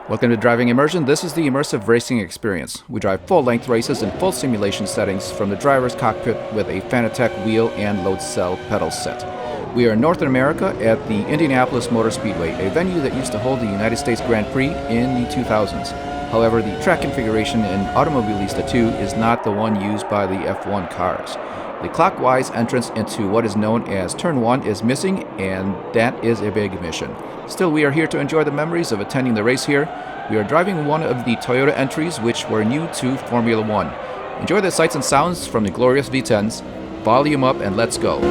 Welcome to Driving Immersion. This is the immersive racing experience. We drive full-length races in full simulation settings from the driver's cockpit with a Fanatec wheel and load cell pedal set. We are in North America at the Indianapolis Motor Speedway, a venue that used to hold the United States Grand Prix in the 2000s. However, the track configuration in Automobilista 2 is not the one used by the F1 cars. The clockwise entrance into what is known as Turn 1 is missing, and that is a big mission. Still, we are here to enjoy the memories of attending the race here. We are driving one of the Toyota entries which were new to Formula 1. Enjoy the sights and sounds from the glorious V10s. Volume up and let's go.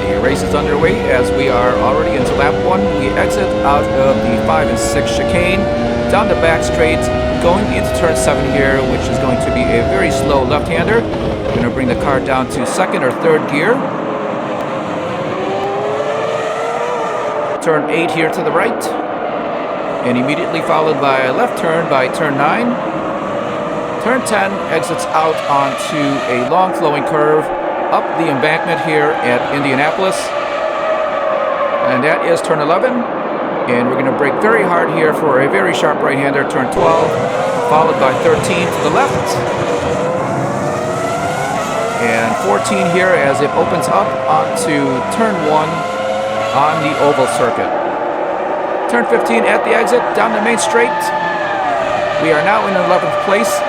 The race is underway as we are already into lap 1. We exit out of the 5 and 6 chicane, down the back straight, going into turn 7 here, which is going to be a very slow left-hander. We're going to bring the car down to second or third gear. Turn 8 here to the right, and immediately followed by a left turn by turn 9. Turn 10 exits out onto a long flowing curve up the embankment here at Indianapolis, and that is turn 11. And we're going to brake very hard here for a very sharp right-hander, turn 12, followed by 13 to the left, and 14 here as it opens up onto turn 1 on the oval circuit. Turn 15 at the exit, down the main straight. We are now in 11th place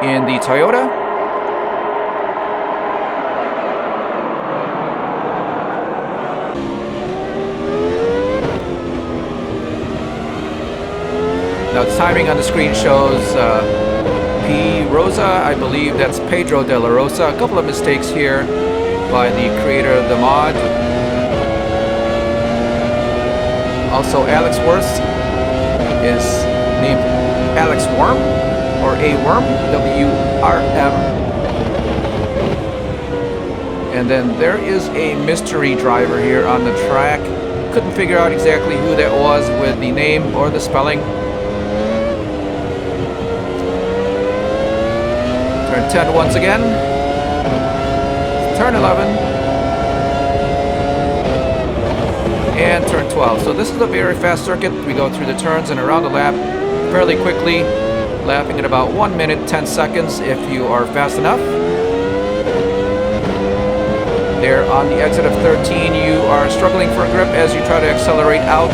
in the Toyota. Now the timing on the screen shows P. Rosa, I believe that's Pedro de la Rosa. A couple of mistakes here by the creator of the mod. Also, Alex Worth is named Alex Worm, or A Worm, W-R-M. And then there is a mystery driver here on the track. Couldn't figure out exactly who that was with the name or the spelling. Turn 10 once again. Turn 11. And turn 12. So this is a very fast circuit. We go through the turns and around the lap fairly quickly, lapping at about 1 minute 10 seconds if you are fast enough. There on the exit of 13, you are struggling for grip as you try to accelerate out.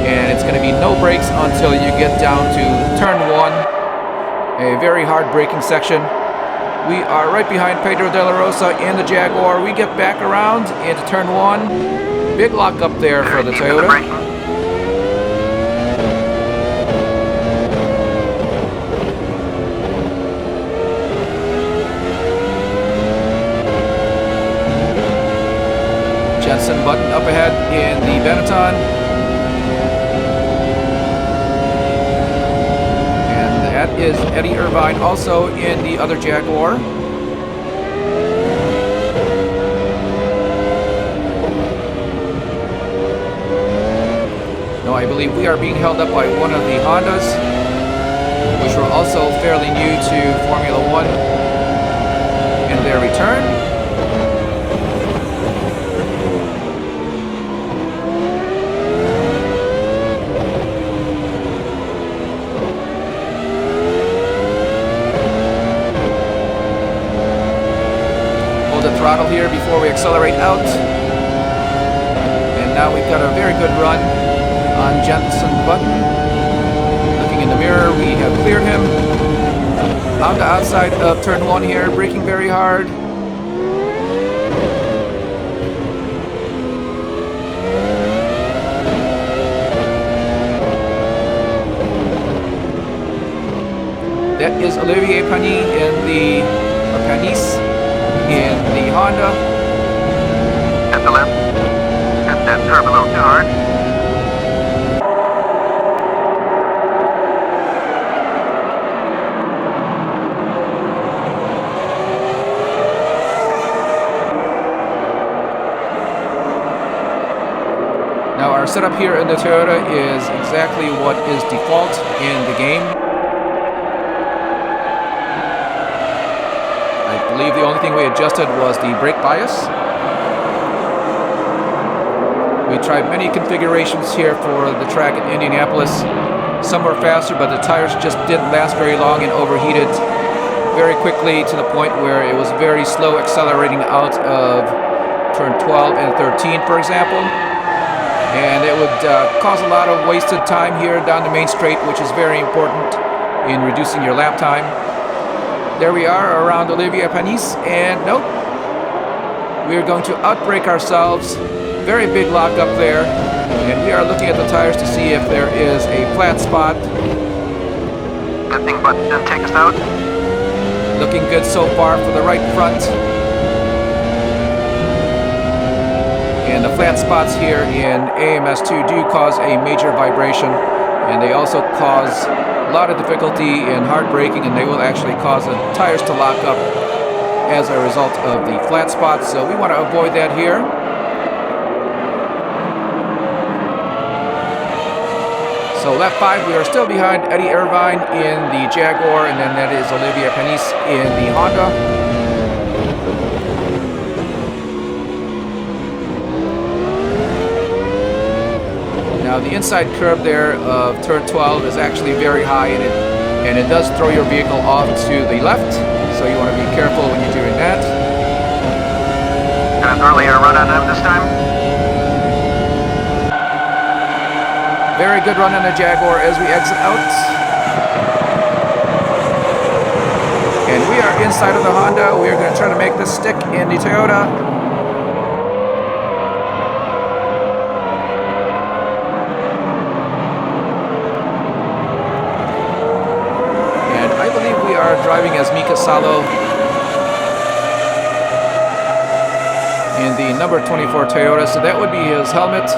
And it's going to be no brakes until you get down to turn 1, a very hard braking section. We are right behind Pedro de la Rosa in the Jaguar. We get back around into turn 1. Big lock up there for the Toyota. Jensen Button up ahead in the Benetton. And that is Eddie Irvine also in the other Jaguar. I believe we are being held up by one of the Hondas, which were also fairly new to Formula 1 in their return. Hold the throttle here before we accelerate out. And now we've got a very good run on Jensen Button. Looking in the mirror, we have cleared him. On the outside of turn 1 here, braking very hard. That is Olivier Panis Panis in the Honda. At the left. Hit that curve a little too hard. Now our setup here in the Toyota is exactly what is default in the game. I believe the only thing we adjusted was the brake bias. We tried many configurations here for the track in Indianapolis. Some were faster, but the tires just didn't last very long and overheated very quickly to the point where it was very slow accelerating out of turn 12 and 13, for example. And it would cause a lot of wasted time here down the main straight, which is very important in reducing your lap time. There we are around Olivier Panis, and nope, we are going to outbrake ourselves. Very big lock up there, and we are looking at the tires to see if there is a flat spot. Good thing but didn't take us out. Looking good so far for the right front. And the flat spots here in AMS2 do cause a major vibration, and they also cause a lot of difficulty in hard braking, and they will actually cause the tires to lock up as a result of the flat spots. So we want to avoid that here. So lap 5, we are still behind Eddie Irvine in the Jaguar, and then that is Olivier Panis in the Honda. Now the inside curb there of turn 12 is actually very high, and it does throw your vehicle off to the left, so you want to be careful when you're doing that. An earlier run on him this time. Very good run on the Jaguar as we exit out. And we are inside of the Honda. We are going to try to make this stick in the Toyota. And I believe we are driving as Mika Salo in the number 24 Toyota, so that would be his helmet.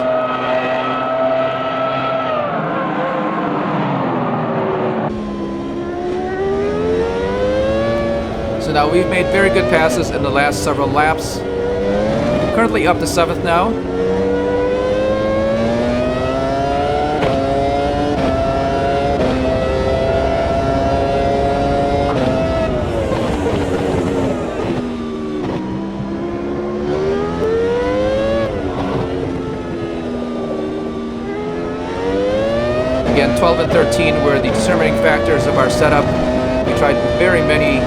So now we've made very good passes in the last several laps. Currently up to 7th now. Again, 12 and 13 were the determining factors of our setup. We tried very many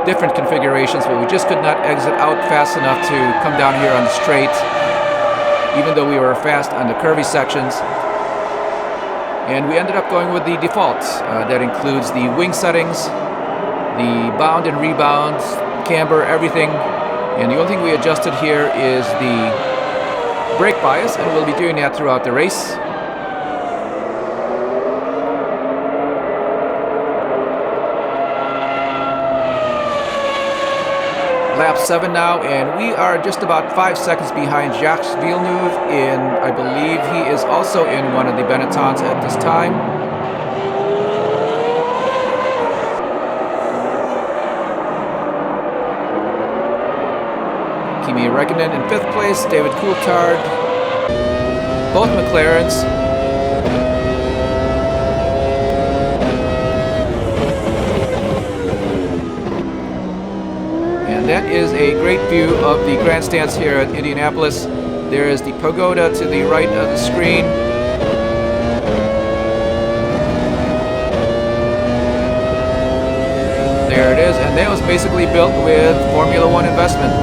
different configurations, but we just could not exit out fast enough to come down here on the straight, even though we were fast on the curvy sections. And we ended up going with the defaults. That includes the wing settings, the bound and rebound, camber, everything. And the only thing we adjusted here is the brake bias, and we'll be doing that throughout the race. Lap 7 now, and we are just about 5 seconds behind Jacques Villeneuve in, I believe he is also in one of the Benettons at this time. Kimi Räikkönen in 5th place, David Coulthard, both McLarens. And that is a great view of the grandstands here at Indianapolis. There is the pagoda to the right of the screen. There it is, and that was basically built with Formula One investment.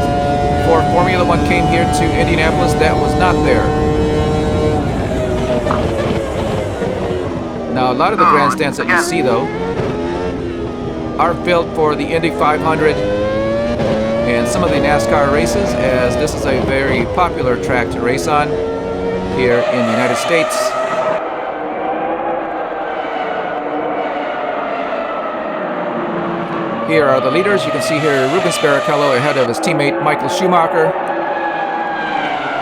Before Formula One came here to Indianapolis, that was not there. Now, a lot of the grandstands that you see, though, are built for the Indy 500 and some of the NASCAR races, as this is a very popular track to race on here in the United States. Here are the leaders. You can see here Ruebens Barrichello ahead of his teammate Michael Schumacher.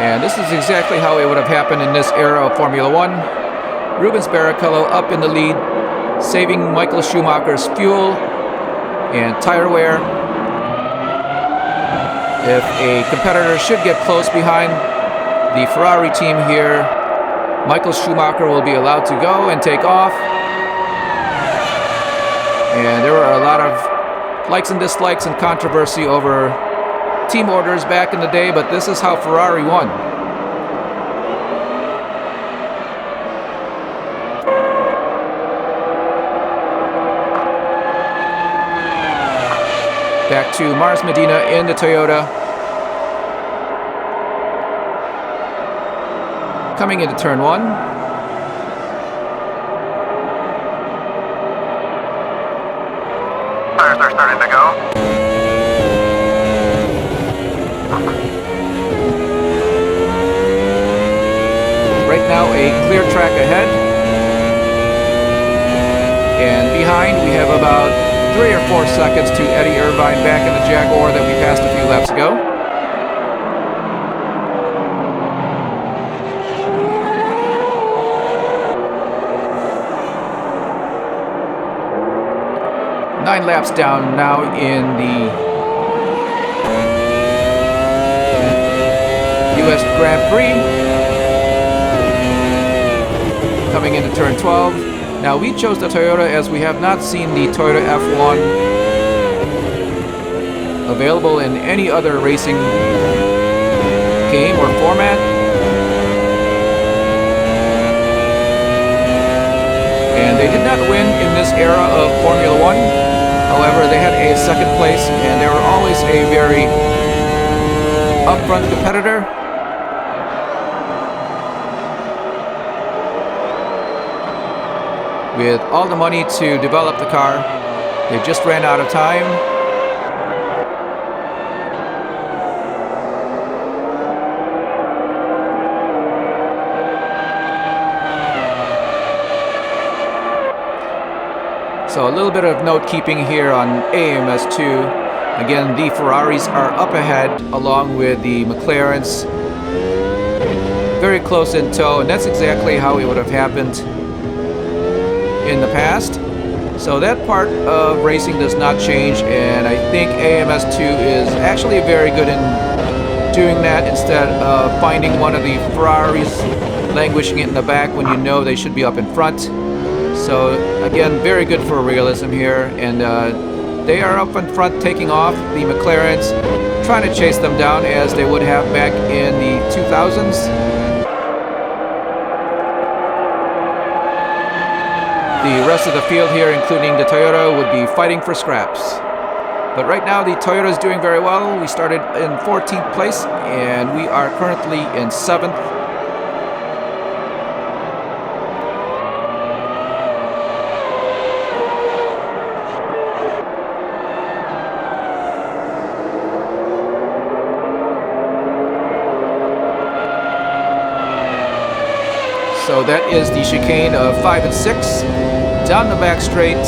And this is exactly how it would have happened in this era of Formula One. Ruebens Barrichello up in the lead, saving Michael Schumacher's fuel and tire wear. If a competitor should get close behind the Ferrari team here, Michael Schumacher will be allowed to go and take off. And there were a lot of likes and dislikes and controversy over team orders back in the day, but this is how Ferrari won. to Mars Medina in the Toyota. Coming into turn 1. Tires are starting to go. Right now, a clear track ahead. And behind, we have about 3 or 4 seconds to Eddie Irvine back in the Jaguar that we passed a few laps ago. Nine laps down now in the U.S. Grand Prix. Coming into turn 12. Now we chose the Toyota as we have not seen the Toyota F1 available in any other racing game or format. And they did not win in this era of Formula One. However, they had a second place and they were always a very upfront competitor. With all the money to develop the car, they just ran out of time. So a little bit of note keeping here on AMS2. Again, the Ferraris are up ahead along with the McLarens. Very close in tow, and that's exactly how it would have happened in the past. So that part of racing does not change, and I think AMS2 is actually very good in doing that instead of finding one of the Ferraris languishing it in the back when you know they should be up in front. So again, very good for realism here, and they are up in front taking off. The McLarens trying to chase them down as they would have back in the 2000s. The rest of the field here, including the Toyota, would be fighting for scraps. But right now, the Toyota is doing very well. We started in 14th place, and we are currently in 7th. So that is the chicane of 5 and 6. Down the back straight.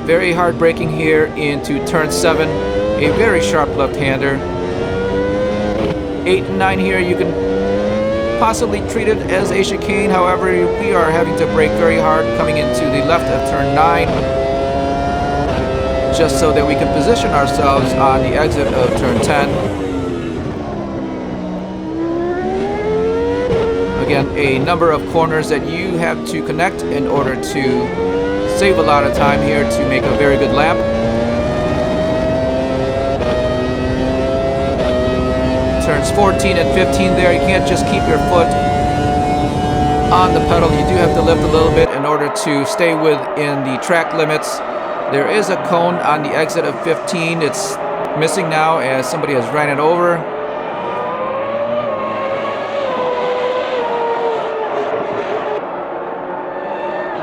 Very hard braking here into turn 7. A very sharp left-hander. 8 and 9 here, you can possibly treat it as a chicane. However, we are having to brake very hard coming into the left of turn 9. Just so that we can position ourselves on the exit of turn 10. Again, a number of corners that you have to connect in order to save a lot of time here to make a very good lap. Turns 14 and 15 there, you can't just keep your foot on the pedal. You do have to lift a little bit in order to stay within the track limits. There is a cone on the exit of 15. It's missing now as somebody has ran it over.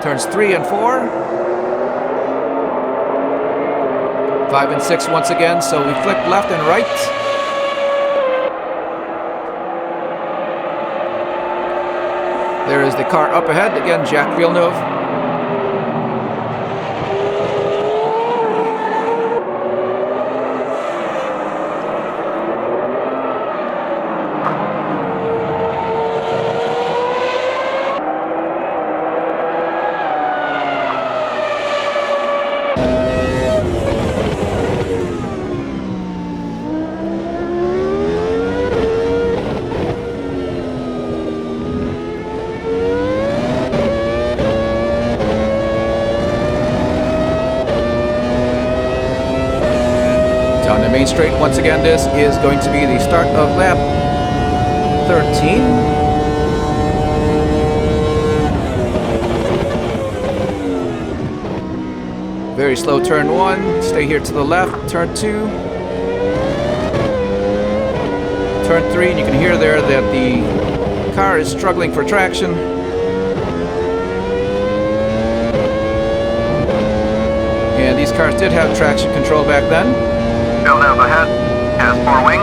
Turns 3 and 4. 5 and 6 once again, so we flick left and right. There is the car up ahead, again Jacques Villeneuve. Down the main straight, once again, this is going to be the start of lap 13. Very slow turn 1. Stay here to the left. Turn 2. Turn 3, and you can hear there that the car is struggling for traction. And these cars did have traction control back then. Relive ahead has 4 wing.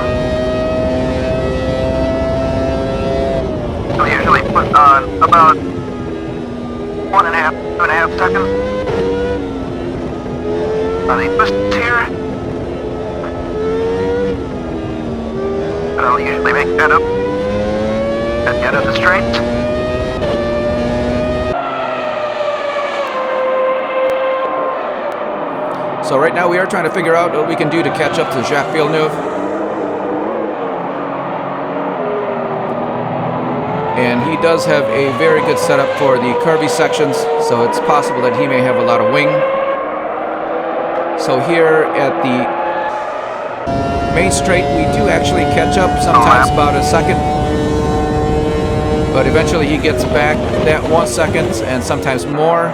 We'll usually put on about 1.5, 2.5 seconds on the twist here. But I'll usually make that up at the end of the straight. So right now we are trying to figure out what we can do to catch up to Jacques Villeneuve. And he does have a very good setup for the curvy sections, so it's possible that he may have a lot of wing. So here at the main straight we do actually catch up, sometimes about a second. But eventually he gets back that 1 second and sometimes more.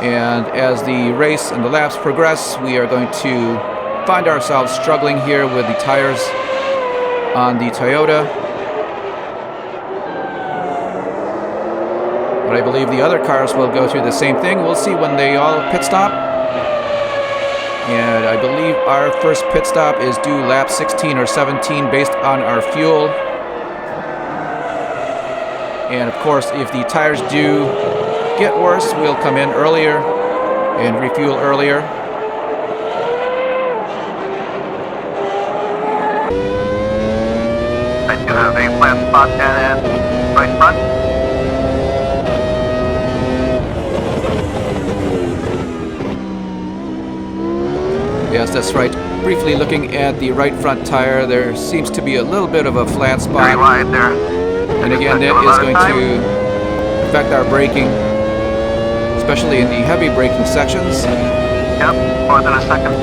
And as the race and the laps progress, we are going to find ourselves struggling here with the tires on the Toyota. But I believe the other cars will go through the same thing. We'll see when they all pit stop. And I believe our first pit stop is due lap 16 or 17 based on our fuel. And of course, if the tires do get worse, we'll come in earlier and refuel earlier. I do have a flat spot and right front. Yes, that's right. Briefly looking at the right front tire, there seems to be a little bit of a flat spot. Very wide there. And again, that is going to affect our braking, especially in the heavy braking sections. Yep, more than a second.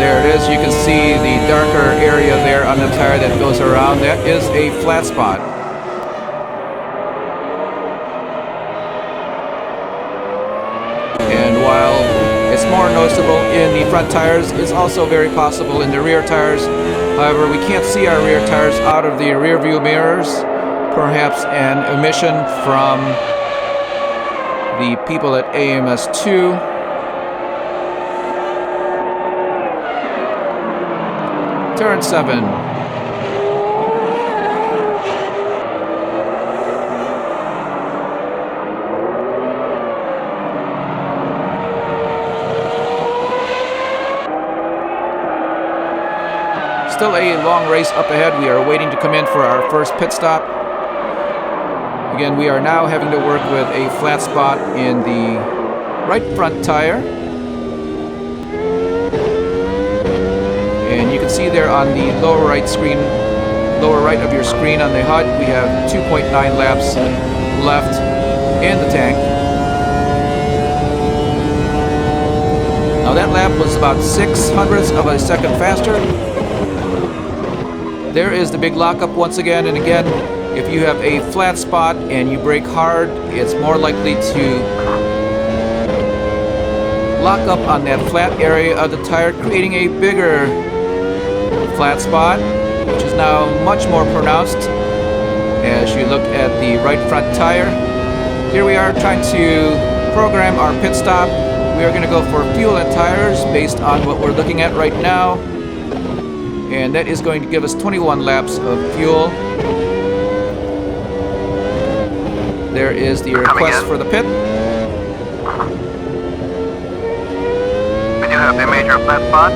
There it is. You can see the darker area there on the tire that goes around. That is a flat spot. And while it's more noticeable in the front tires, it's also very possible in the rear tires. However, we can't see our rear tires out of the rear view mirrors. Perhaps an omission from the people at AMS2. Turn 7. Still a long race up ahead. We are waiting to come in for our first pit stop. Again, we are now having to work with a flat spot in the right front tire. And you can see there on the lower right of your screen on the HUD, we have 2.9 laps left in the tank. Now that lap was about 0.06 of a second faster. There is the big lockup once again, and again, if you have a flat spot and you brake hard, it's more likely to lock up on that flat area of the tire, creating a bigger flat spot, which is now much more pronounced as you look at the right front tire. Here we are trying to program our pit stop. We are going to go for fuel and tires based on what we're looking at right now. And that is going to give us 21 laps of fuel. There is the request for the pit. We do have a major flat spot.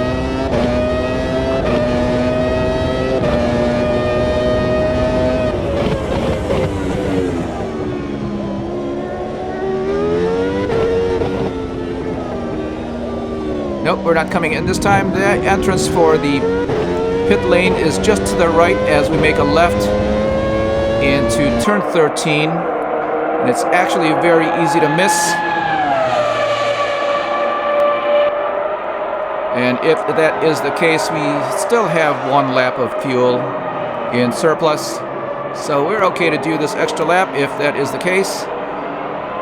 Nope, we're not coming in this time. The entrance for the pit lane is just to the right as we make a left into turn 13. And it's actually very easy to miss. And if that is the case, we still have 1 lap of fuel in surplus. So we're okay to do this extra lap if that is the case.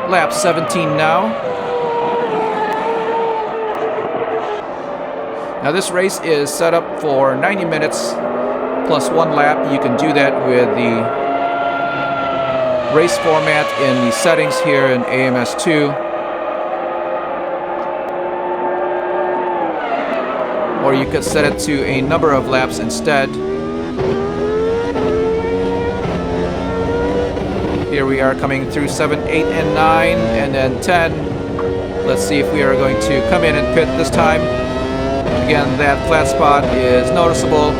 Lap 17 now. Now this race is set up for 90 minutes plus 1 lap. You can do that with the race format in the settings here in AMS2. Or you could set it to a number of laps instead. Here we are coming through 7, 8, and 9, and then 10. Let's see if we are going to come in and pit this time. Again, that flat spot is noticeable.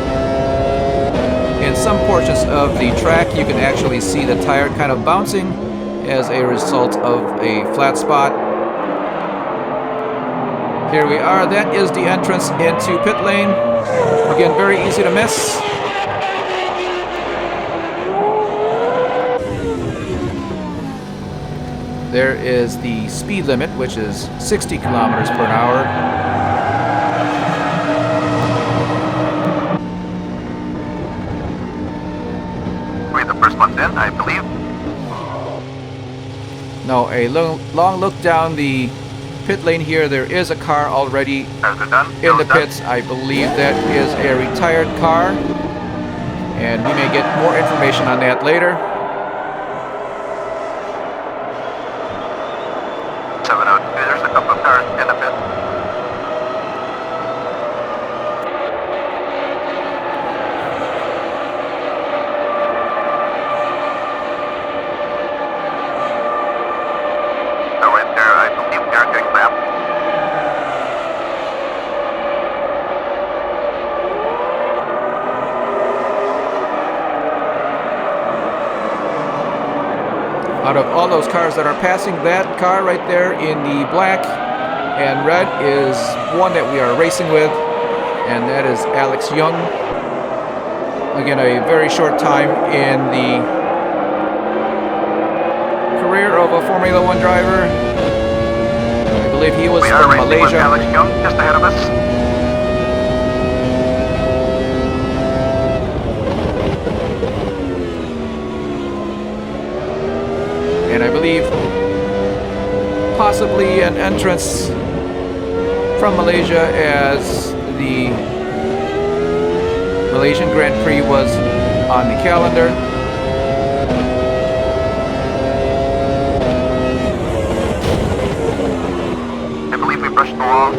In some portions of the track, you can actually see the tire kind of bouncing as a result of a flat spot. Here we are. That is the entrance into pit lane. Again, very easy to miss. There is the speed limit, which is 60 kilometers per hour. In, I believe. No, a long look down the pit lane here. There is a car already in the pits. I believe that is a retired car, and we may get more information on that later. 702, there's a couple of cars in the pit. Out of all those cars that are passing, that car right there in the black and red is one that we are racing with, and that is Alex Young. Again, a very short time in the career of a Formula One driver. I believe he was from Malaysia. Alex Young just ahead of us. And I believe possibly an entrance from Malaysia, as the Malaysian Grand Prix was on the calendar. I believe we brushed the wall.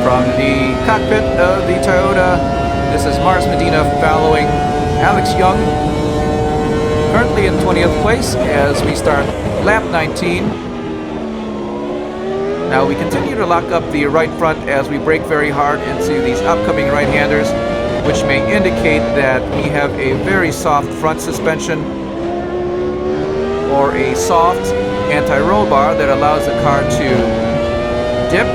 From the cockpit of the Toyota, this is Mars Medina following Alex Young, currently in 20th place as we start lap 19. Now we continue to lock up the right front as we brake very hard into these upcoming right-handers, which may indicate that we have a very soft front suspension or a soft anti-roll bar that allows the car to dip.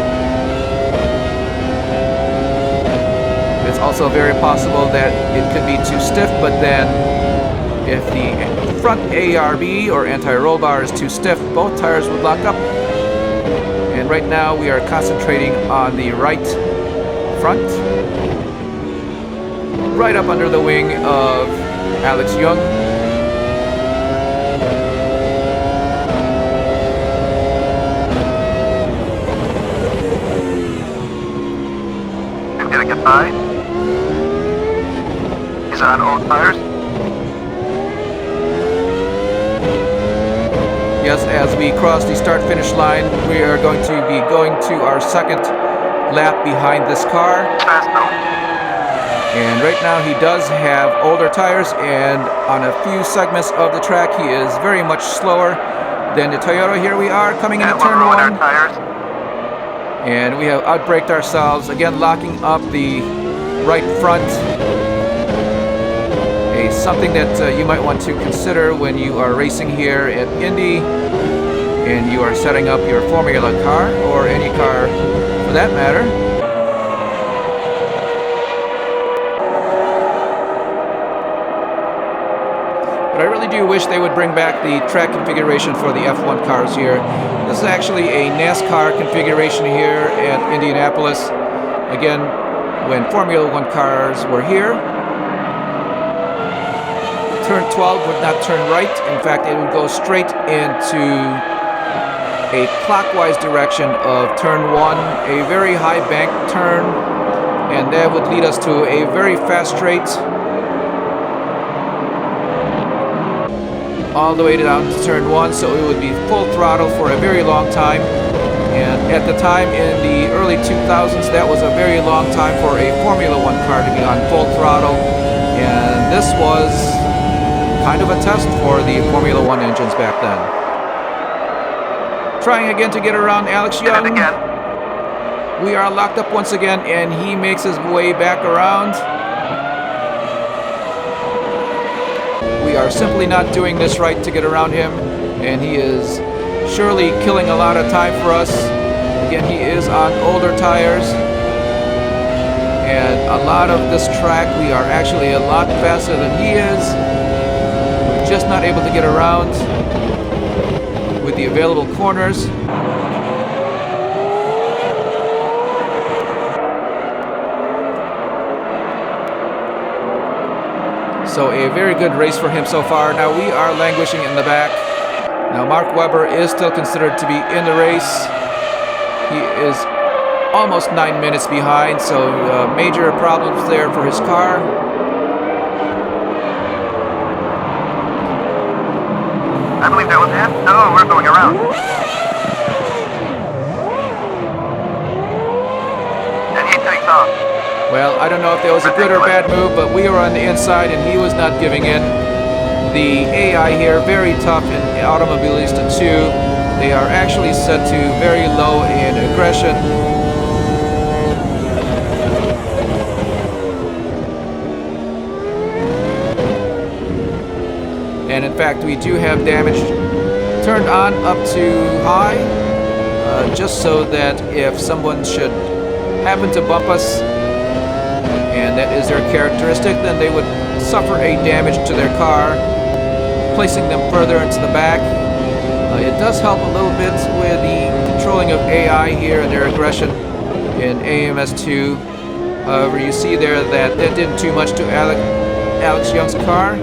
It's also very possible that it could be too stiff, but then if the front ARB or anti-roll bar is too stiff, both tires would lock up. And right now we are concentrating on the right front, right up under the wing of Alex Young. I'm gonna get by. He's on all tires. Yes, as we cross the start-finish line, we are going to be going to our second lap behind this car. Fast though. And right now he does have older tires, and on a few segments of the track he is very much slower than the Toyota. Here we are coming into turn one. Tires. And we have outbraked ourselves, again locking up the right front. Something that you might want to consider when you are racing here at Indy and you are setting up your Formula car, or any car for that matter. But I really do wish they would bring back the track configuration for the F1 cars here. This is actually a NASCAR configuration here at Indianapolis. Again, when Formula One cars were here, turn 12 would not turn right. In fact, it would go straight into a clockwise direction of turn 1, a very high bank turn, and that would lead us to a very fast straight all the way down to turn 1, so it would be full throttle for a very long time. And at the time in the early 2000s, that was a very long time for a Formula One car to be on full throttle, and this was kind of a test for the Formula One engines back then. Trying again to get around Alex Young. We are locked up once again, and he makes his way back around. We are simply not doing this right to get around him, and he is surely killing a lot of time for us. Again, he is on older tires, and a lot of this track we are actually a lot faster than he is. We're just not able to get around with the available corners. So a very good race for him so far. Now we are languishing in the back. Now Mark Webber is still considered to be in the race. He is almost 9 minutes behind, so major problems there for his car. I believe that was him. No, we're going around. And he takes off. Well, I don't know if that was a good or bad move, but we were on the inside and he was not giving in. The AI here, very tough in Automobilista 2. They are actually set to very low in aggression. And in fact, we do have damage turned on up to high, just so that if someone should happen to bump us, and that is their characteristic, then they would suffer a damage to their car, placing them further into the back. It does help a little bit with the controlling of AI here and their aggression in AMS2. However, you see there that didn't do much to Alex Young's car.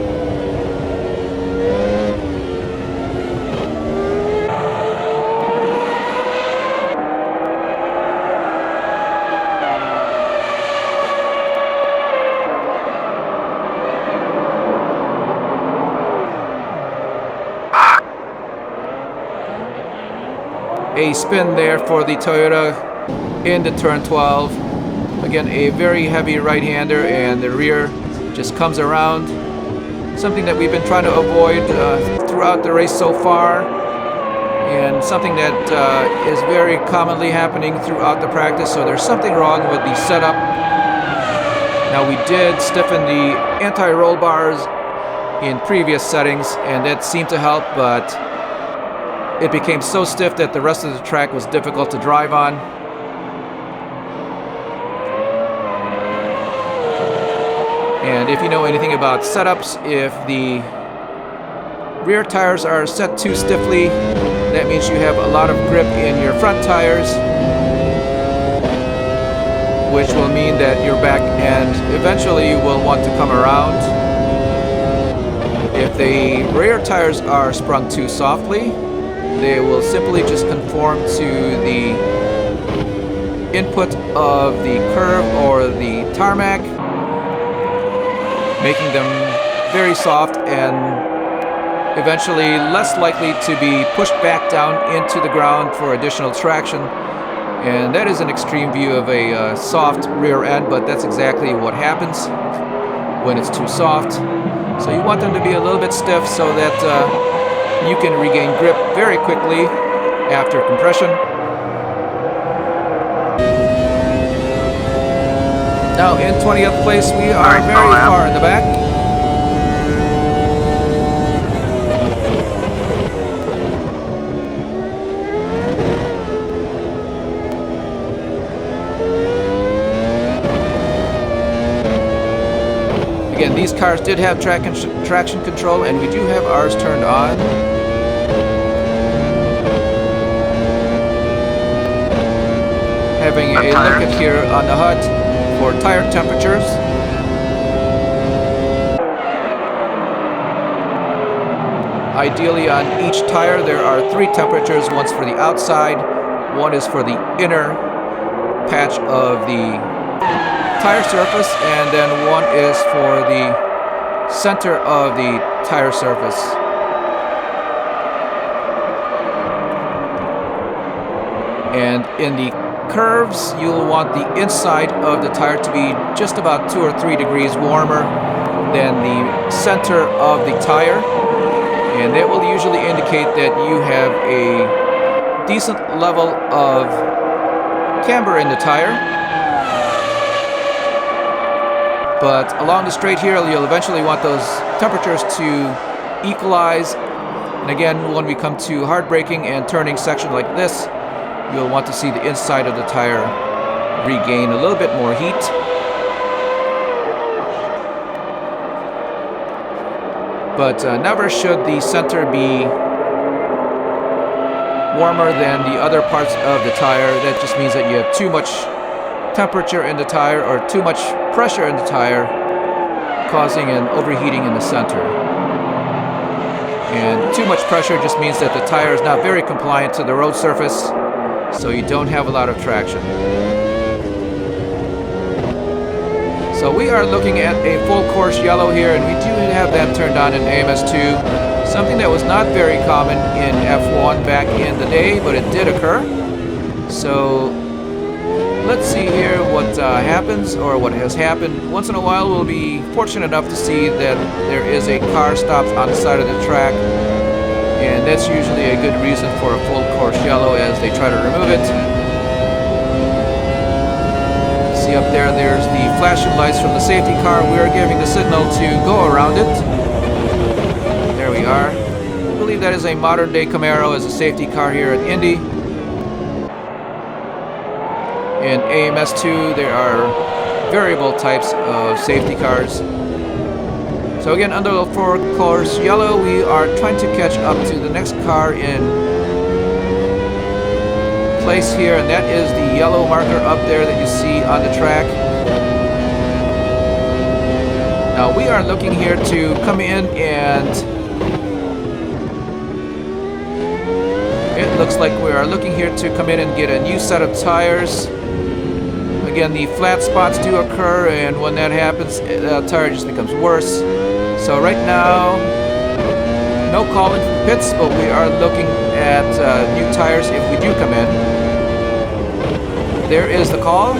A spin there for the Toyota into turn 12. Again, a very heavy right-hander, and the rear just comes around. Something that we've been trying to avoid throughout the race so far, and something that is very commonly happening throughout the practice. So there's something wrong with the setup. Now we did stiffen the anti-roll bars in previous settings, and that seemed to help, but it became so stiff that the rest of the track was difficult to drive on. And if you know anything about setups, if the rear tires are set too stiffly, that means you have a lot of grip in your front tires, which will mean that your back end eventually will want to come around. If the rear tires are sprung too softly, they will simply just conform to the input of the curve or the tarmac, making them very soft and eventually less likely to be pushed back down into the ground for additional traction. And that is an extreme view of a soft rear end, but that's exactly what happens when it's too soft. So you want them to be a little bit stiff so that you can regain grip very quickly after compression. Now in 20th place, we are very far in the back. Again, these cars did have traction control, and we do have ours turned on. Having a look at here on the HUD for tire temperatures. Ideally, on each tire there are 3 temperatures. One's for the outside, one is for the inner patch of the tire surface, and then one is for the center of the tire surface. And in the curves, you'll want the inside of the tire to be just about 2 or 3 degrees warmer than the center of the tire. And that will usually indicate that you have a decent level of camber in the tire. But along the straight here, you'll eventually want those temperatures to equalize. And again, when we come to hard braking and turning section like this, you'll want to see the inside of the tire regain a little bit more heat. But never should the center be warmer than the other parts of the tire. That just means that you have too much temperature in the tire or too much pressure in the tire, causing an overheating in the center. And too much pressure just means that the tire is not very compliant to the road surface, so you don't have a lot of traction. So we are looking at a full course yellow here, and we do have that turned on in AMS2, something that was not very common in F1 back in the day, but it did occur. So let's see here what happens, or what has happened. Once in a while we'll be fortunate enough to see that there is a car stopped on the side of the track, and that's usually a good reason for a full course yellow as they try to remove it. See up there, there's the flashing lights from the safety car. We are giving the signal to go around it. There we are. I believe that is a modern day Camaro as a safety car here at Indy. In AMS2 there are variable types of safety cars. So again, under the full course yellow, we are trying to catch up to the next car in place here, and that is the yellow marker up there that you see on the track. Now we are looking here to come in, and it looks like we are looking here to come in and get a new set of tires. Again, the flat spots do occur, and when that happens, the tire just becomes worse. So right now, no calling for pits, but we are looking at new tires if we do come in. There is the call,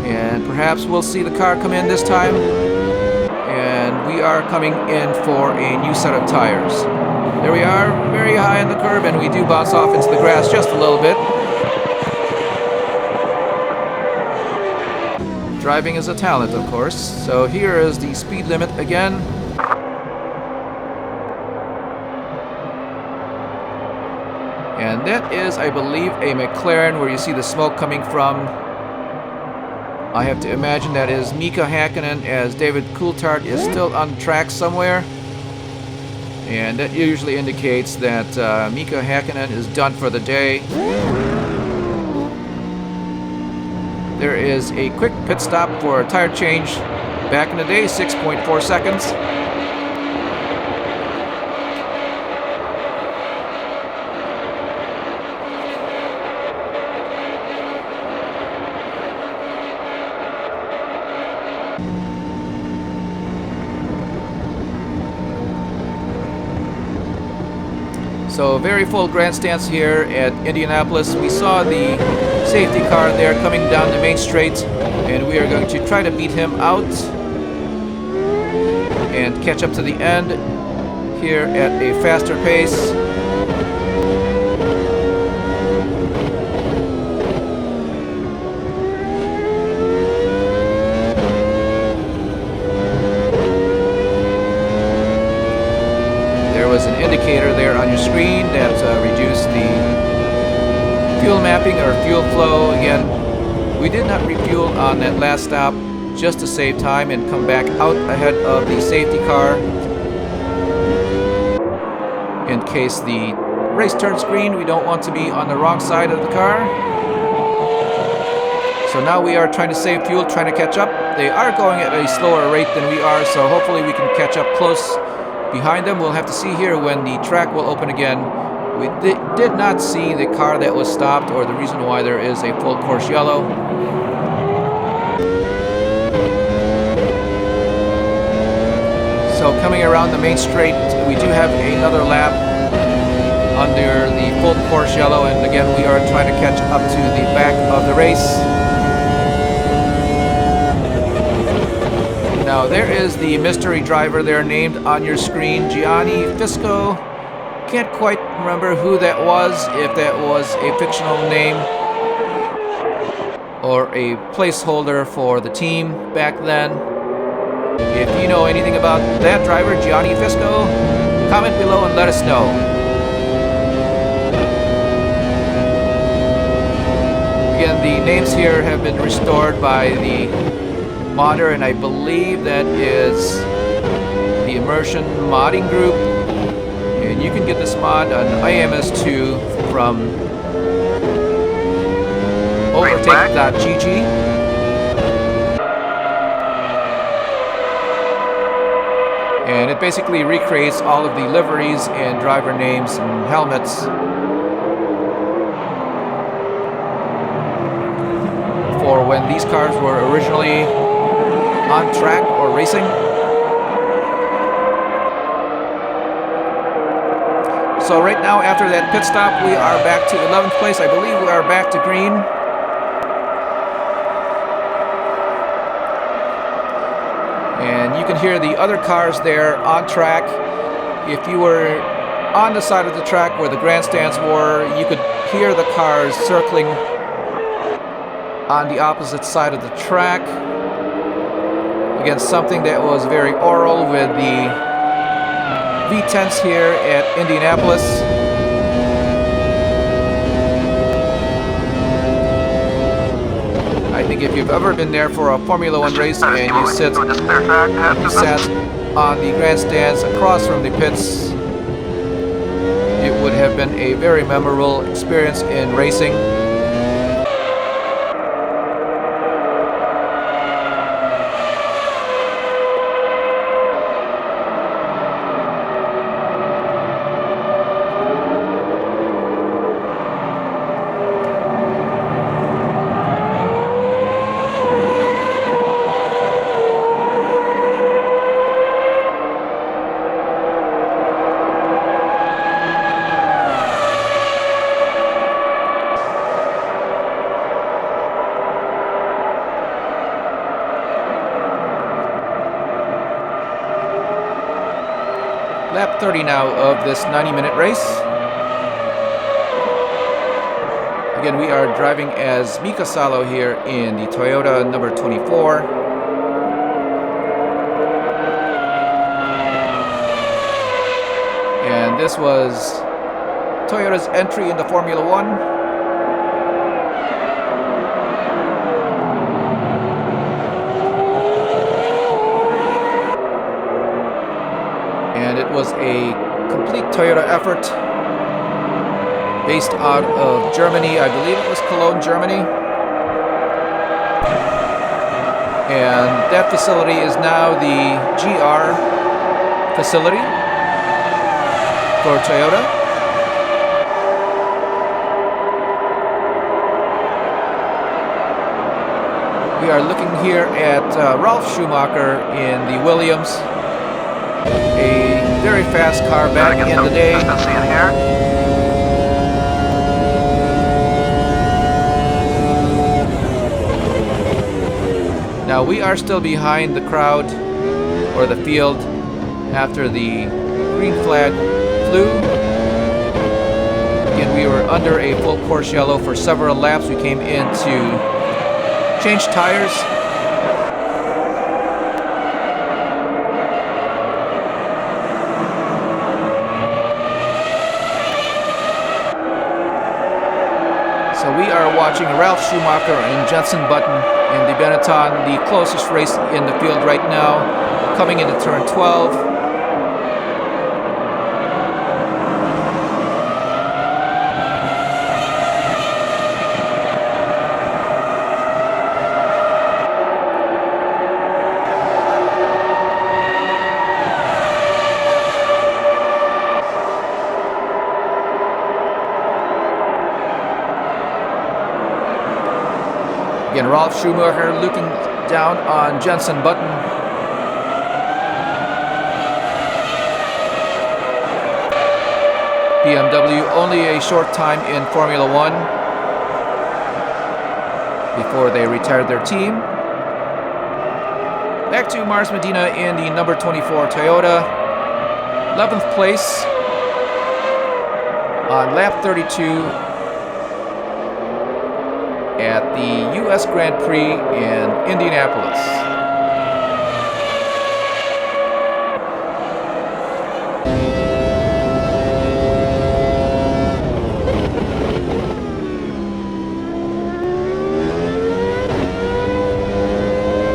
and perhaps we'll see the car come in this time. And we are coming in for a new set of tires. There we are, very high in the curve, and we do bounce off into the grass just a little bit. Driving is a talent, of course. So here is the speed limit again. And that is, I believe, a McLaren where you see the smoke coming from. I have to imagine that is Mika Häkkinen, as David Coulthard is still on track somewhere. And that usually indicates that Mika Häkkinen is done for the day. There is a quick pit stop for a tire change. Back in the day, 6.4 seconds. So very full grandstands here at Indianapolis. We saw the safety car there coming down the main straight, and we are going to try to beat him out and catch up to the end here at a faster pace. There was an indicator there on your screen that reduced the fuel mapping or fuel flow. Again, we did not refuel on that last stop just to save time and come back out ahead of the safety car in case the race turns green. We don't want to be on the wrong side of the car. So now we are trying to save fuel, trying to catch up. They are going at a slower rate than we are, so hopefully we can catch up close behind them. We'll have to see here when the track will open again. We did not see the car that was stopped or the reason why there is a full course yellow. So coming around the main straight, we do have another lap under the full course yellow, and again we are trying to catch up to the back of the race. Now there is the mystery driver there named on your screen, Gianni Fisco. Can't quite remember who that was, if that was a fictional name or a placeholder for the team back then. If you know anything about that driver, Gianni Fisco, comment below and let us know. Again, the names here have been restored by the modder, and I believe that is the Immersion modding group. And you can get this mod on IMS2 from overtake.gg. And it basically recreates all of the liveries and driver names and helmets for when these cars were originally on track or racing. So right now, after that pit stop, we are back to 11th place. I believe we are back to green. And you can hear the other cars there on track. If you were on the side of the track where the grandstands were, you could hear the cars circling on the opposite side of the track. Again, something that was very oral with the V10s here at Indianapolis. I think if you've ever been there for a Formula One race and you sat on the grandstands across from the pits, it would have been a very memorable experience in racing. Lap 30 now of this 90-minute race. Again, we are driving as Mika Salo here in the Toyota number 24. And this was Toyota's entry into Formula One. It was a complete Toyota effort based out of Germany. I believe it was Cologne, Germany. And that facility is now the GR facility for Toyota. We are looking here at Ralf Schumacher in the Williams. A very fast car back in the day. Now we are still behind the crowd or the field after the green flag flew. Again, we were under a full course yellow for several laps. We came in to change tires. So So we are watching Ralph Schumacher and Jenson Button in the Benetton, the closest race in the field right now, coming into turn 12. Again, Ralph Schumacher looking down on Jenson Button. BMW only a short time in Formula One before they retired their team. Back to Mars Medina in the number 24 Toyota. 11th place on lap 32 at the U.S. Grand Prix in Indianapolis.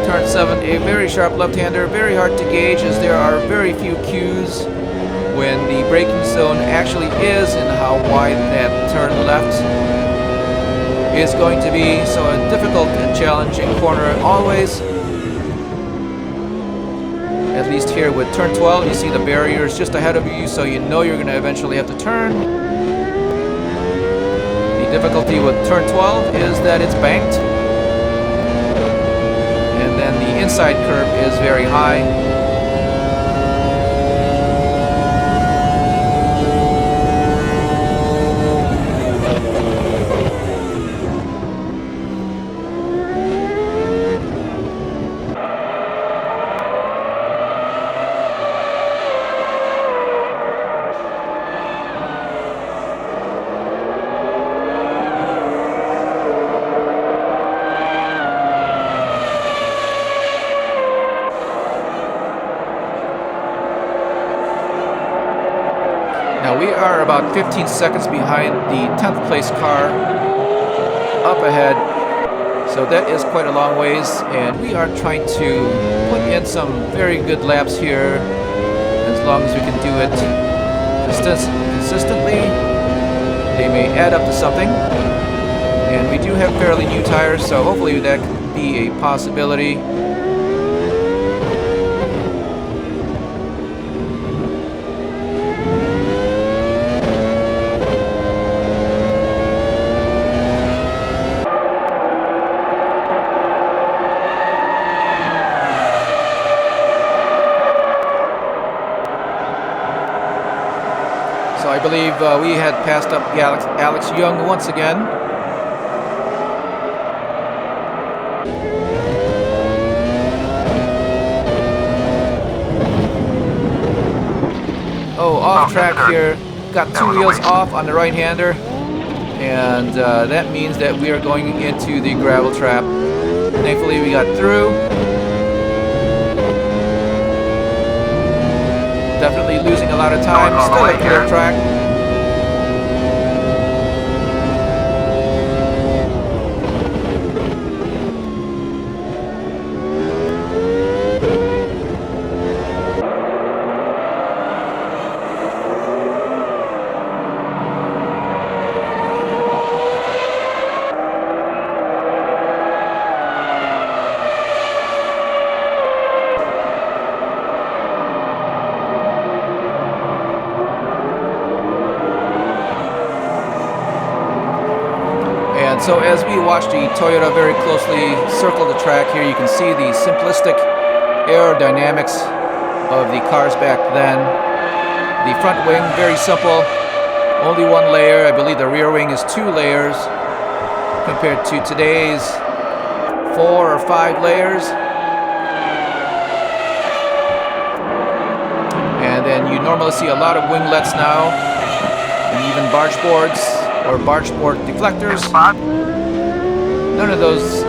Turn 7, a very sharp left-hander, very hard to gauge as there are very few cues when the braking zone actually is and how wide that turn left is going to be, so a difficult and challenging corner always. At least here with turn 12, you see the barriers just ahead of you, so you know you're going to eventually have to turn. The difficulty with turn 12 is that it's banked, and then the inside curve is very high. Now we are about 15 seconds behind the 10th place car up ahead, so that is quite a long ways, and we are trying to put in some very good laps here as long as we can do it consistently. They may add up to something, and we do have fairly new tires, so hopefully that could be a possibility. So I believe we had passed up Alex Young once again. Oh, off track here. Got two wheels off on the right-hander. And that means that we are going into the gravel trap. Thankfully we got through. Definitely losing a lot of time. Still a clear track. So as we watch the Toyota very closely circle the track here, you can see the simplistic aerodynamics of the cars back then. The front wing, very simple, only one layer. I believe the rear wing is 2 layers compared to today's 4 or 5 layers. And then you normally see a lot of winglets now, and even barge boards or barge board deflectors. None of those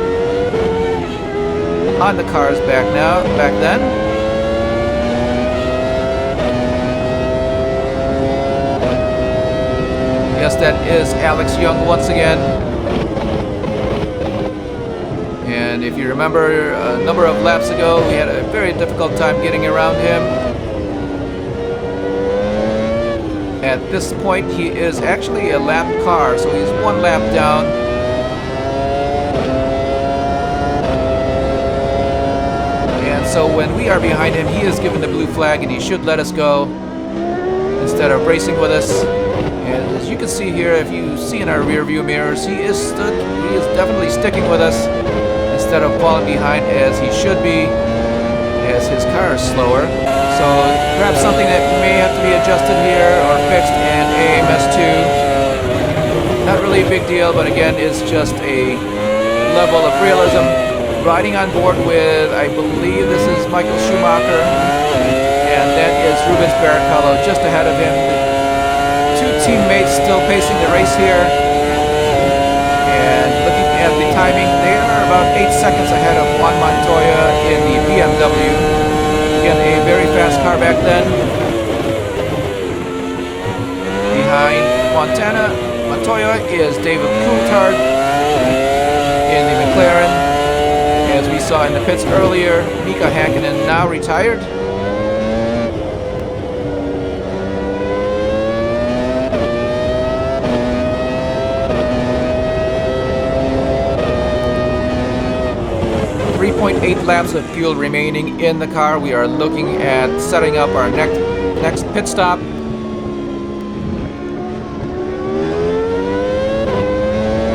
on the cars back then. Yes, that is Alex Young once again. And if you remember a number of laps ago, we had a very difficult time getting around him. At this point, he is actually a lap car, so he's one lap down. And so when we are behind him, he is given the blue flag and he should let us go instead of racing with us. And as you can see here, if you see in our rear view mirrors, he is definitely sticking with us instead of falling behind as he should be, as his car is slower. So perhaps something that may have to be adjusted here or fixed in AMS2. Not really a big deal, but again, it's just a level of realism. Riding on board with, I believe this is Michael Schumacher, and that is Ruebens Barrichello just ahead of him. Two teammates still pacing the race here. And looking at the timing, they are about 8 seconds ahead of Juan Montoya in the BMW. Again, a very fast car back then. Behind Montoya is David Coulthard in the McLaren. As we saw in the pits earlier, Mika Hakkinen, now retired. .8 laps of fuel remaining in the car. We are looking at setting up our next pit stop.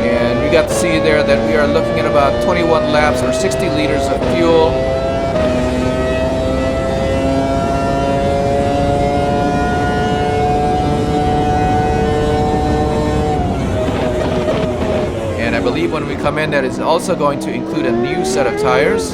And we got to see there that we are looking at about 21 laps or 60 liters of fuel. I believe when we come in, that is also going to include a new set of tires.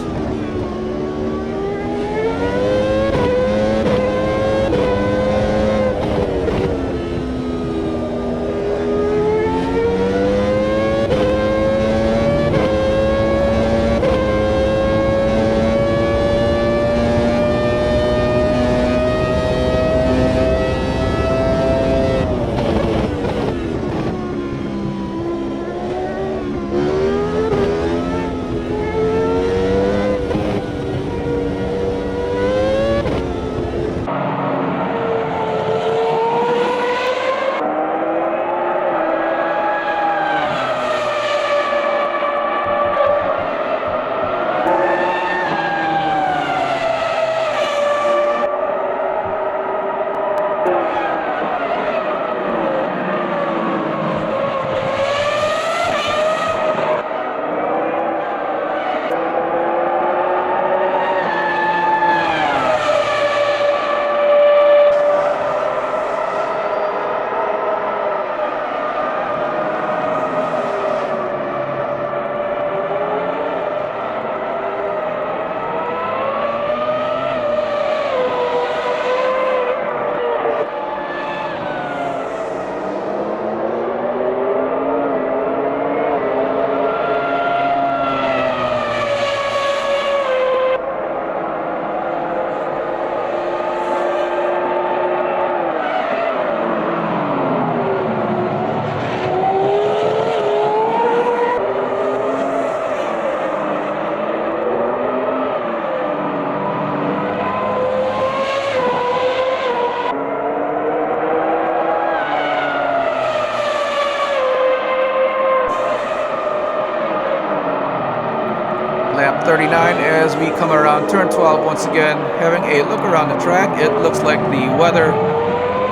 Lap 39 as we come around turn 12 once again, having a look around the track. It looks like the weather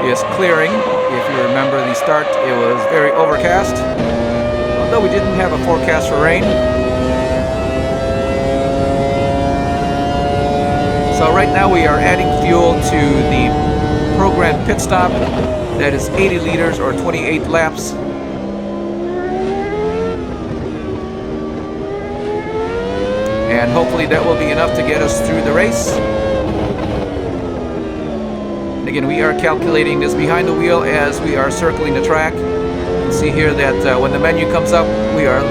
is clearing. If you remember the start, it was very overcast, although we didn't have a forecast for rain. So right now we are adding fuel to the programmed pit stop. That is 80 liters or 28 laps. And hopefully that will be enough to get us through the race. And again, we are calculating this behind the wheel as we are circling the track. You can see here that when the menu comes up, we are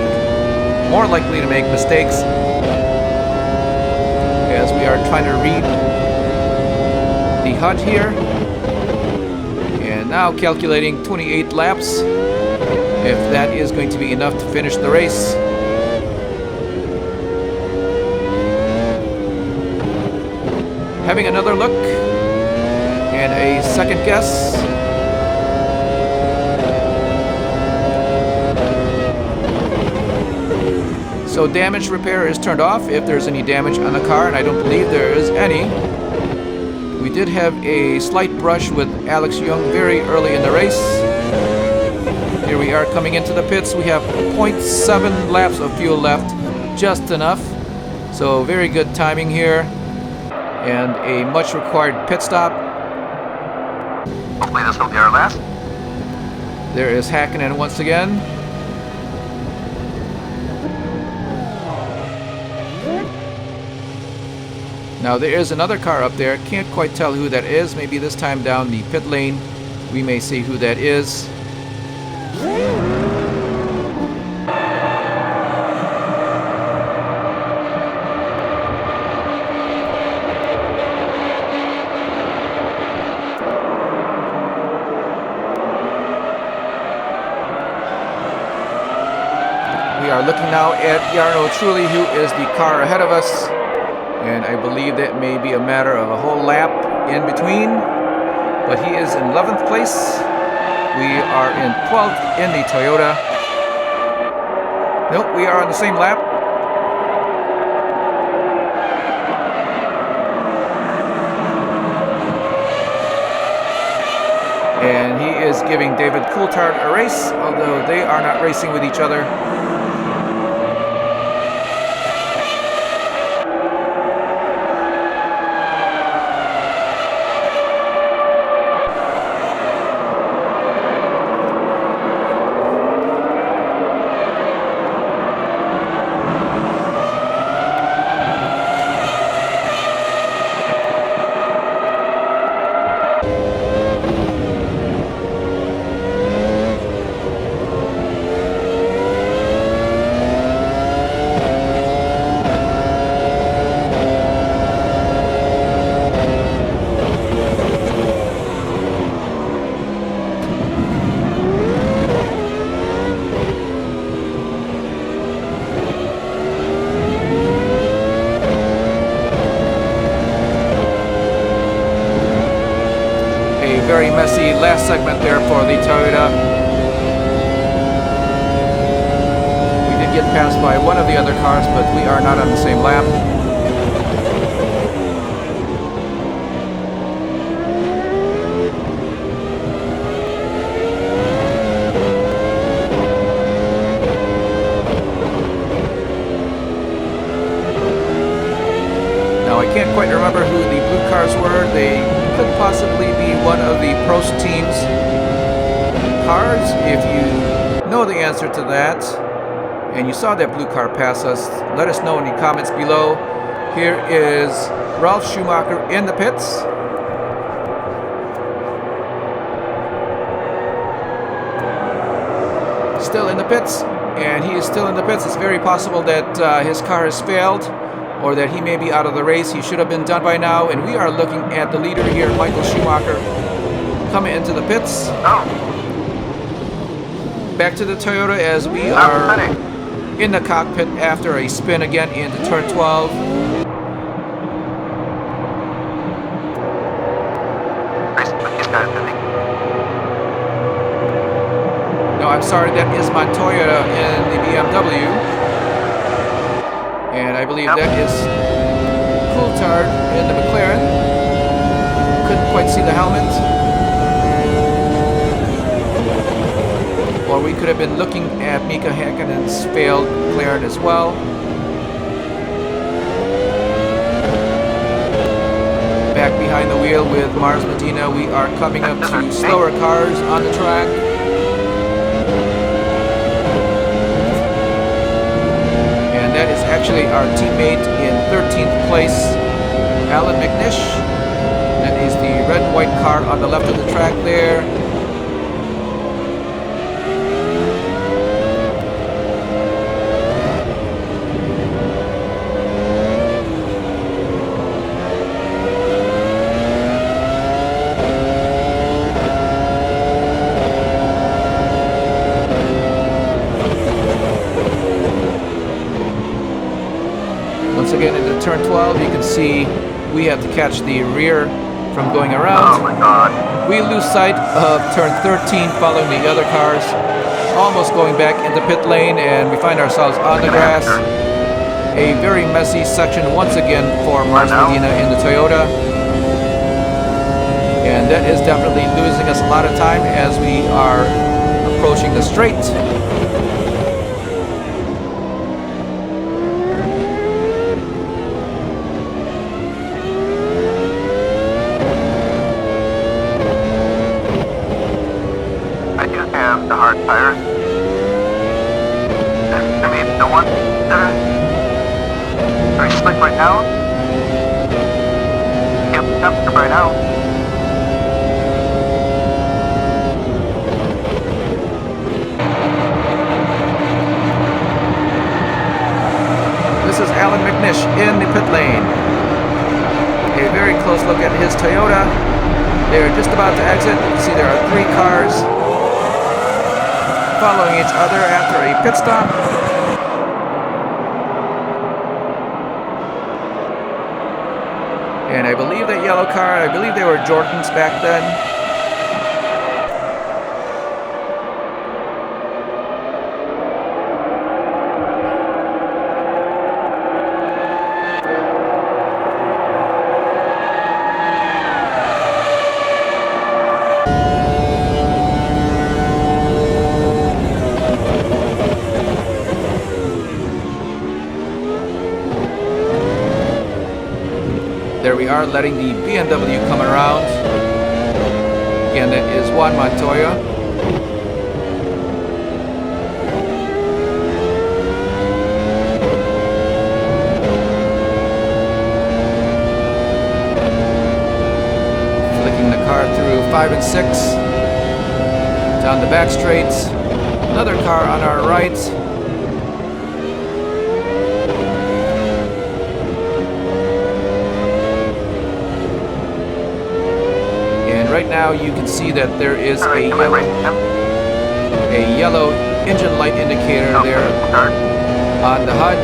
more likely to make mistakes as we are trying to read the HUD here. And now calculating 28 laps, if that is going to be enough to finish the race. Having another look and a second guess. So damage repair is turned off if there's any damage on the car, and I don't believe there is any. We did have a slight brush with Alex Young very early in the race. Here we are coming into the pits. We have 0.7 laps of fuel left, just enough. So very good timing here, and a much required pit stop. Hopefully this will be our last. There is Hakkinen once again. Now there is another car up there. Can't quite tell who that is. Maybe this time down the pit lane we may see who that is. We are looking now at Jarno Trulli, who is the car ahead of us. And I believe that may be a matter of a whole lap in between. But he is in 11th place. We are in 12th in the Toyota. Nope, we are on the same lap. And he is giving David Coulthard a race, although they are not racing with each other. Very messy last segment there for the Toyota. We did get passed by one of the other cars, but we are not on the same lap. Now I can't quite remember who the blue cars were. They could possibly be one of the Prost team's cars. If you know the answer to that and you saw that blue car pass us, let us know in the comments below. Here is Ralf Schumacher in the pits. Still in the pits, and he is still in the pits. It's very possible that his car has failed, or that he may be out of the race. He should have been done by now. And we are looking at the leader here, Michael Schumacher, coming into the pits. Back to the Toyota as we are in the cockpit after a spin again into turn 12. No, I'm sorry, that is Montoya in the BMW. And I believe that is Coulthard in the McLaren. Couldn't quite see the helmet. Or we could have been looking at Mika Häkkinen's failed McLaren as well. Back behind the wheel with Mars Medina, we are coming up to slower cars on the track. That is actually our teammate in 13th place, Alan McNish. That is the red and white car on the left of the track there. Once again into turn 12, you can see we have to catch the rear from going Oh around. my god. We lose sight of turn 13 following the other cars, almost going back into pit lane, and we find ourselves on the grass. A very messy section once again for Mars Medina in the Toyota. And that is definitely losing us a lot of time as we are approaching the straight. I do have the hard tires. I mean, the ones that are very slick right now. Yep, right now. This is Alan McNish in the pit lane. A very close look at his Toyota. They're just about to exit. You can see there are 3 cars following each other after a pit stop. And I believe that yellow car, I believe they were Jordans back then. There we are, letting the BMW come around. Again, that is Juan Montoya. Flicking the car through 5 and 6. Down the back straights. Another car on our right. Right now you can see that there is a yellow engine light indicator there on the HUD.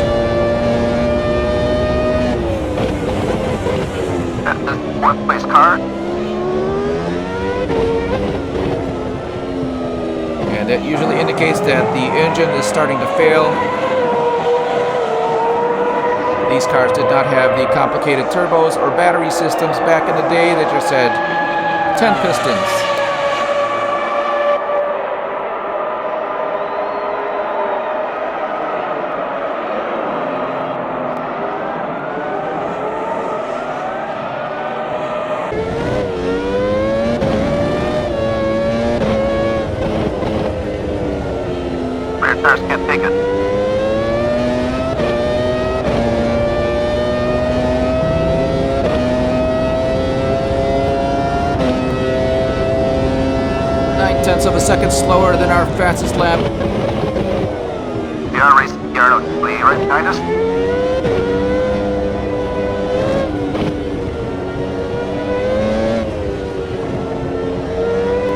That's the one place car. And that usually indicates that the engine is starting to fail. These cars did not have the complicated turbos or battery systems back in the day. They just had 10 pistons. Rear tires can't take it. Tenths of a second slower than our fastest lap. We are racing the Arno right behind us.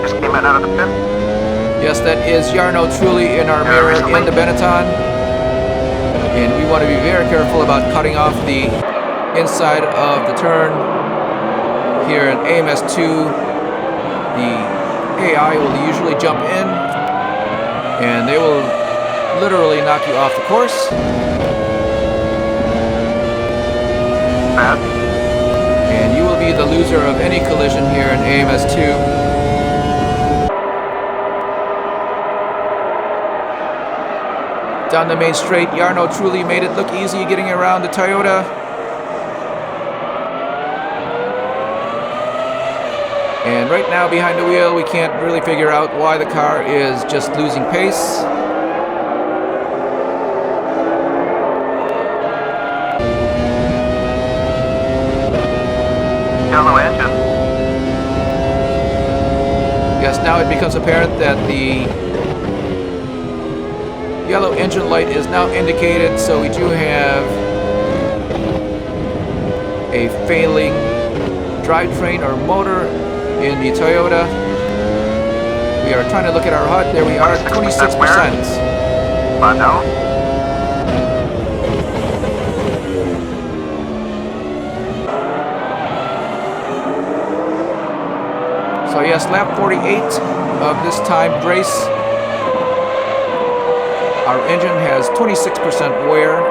Just came in out of the pit. Yes, that is Jarno Trulli in our mirror in the Benetton. And we want to be very careful about cutting off the inside of the turn. Here in AMS2, the AI will usually jump in and they will literally knock you off the course. Bad. And you will be the loser of any collision here in AMS2. Down the main straight, Jarno Trulli made it look easy getting around the Toyota. And right now behind the wheel, we can't really figure out why the car is just losing pace. Yellow engine. Yes, now it becomes apparent that the yellow engine light is now indicated, so we do have a failing drivetrain or motor in the Toyota. We are trying to look at our HUD. There we are, 26%. But no. So yes, lap 48 of this timed race. Our engine has 26% wear.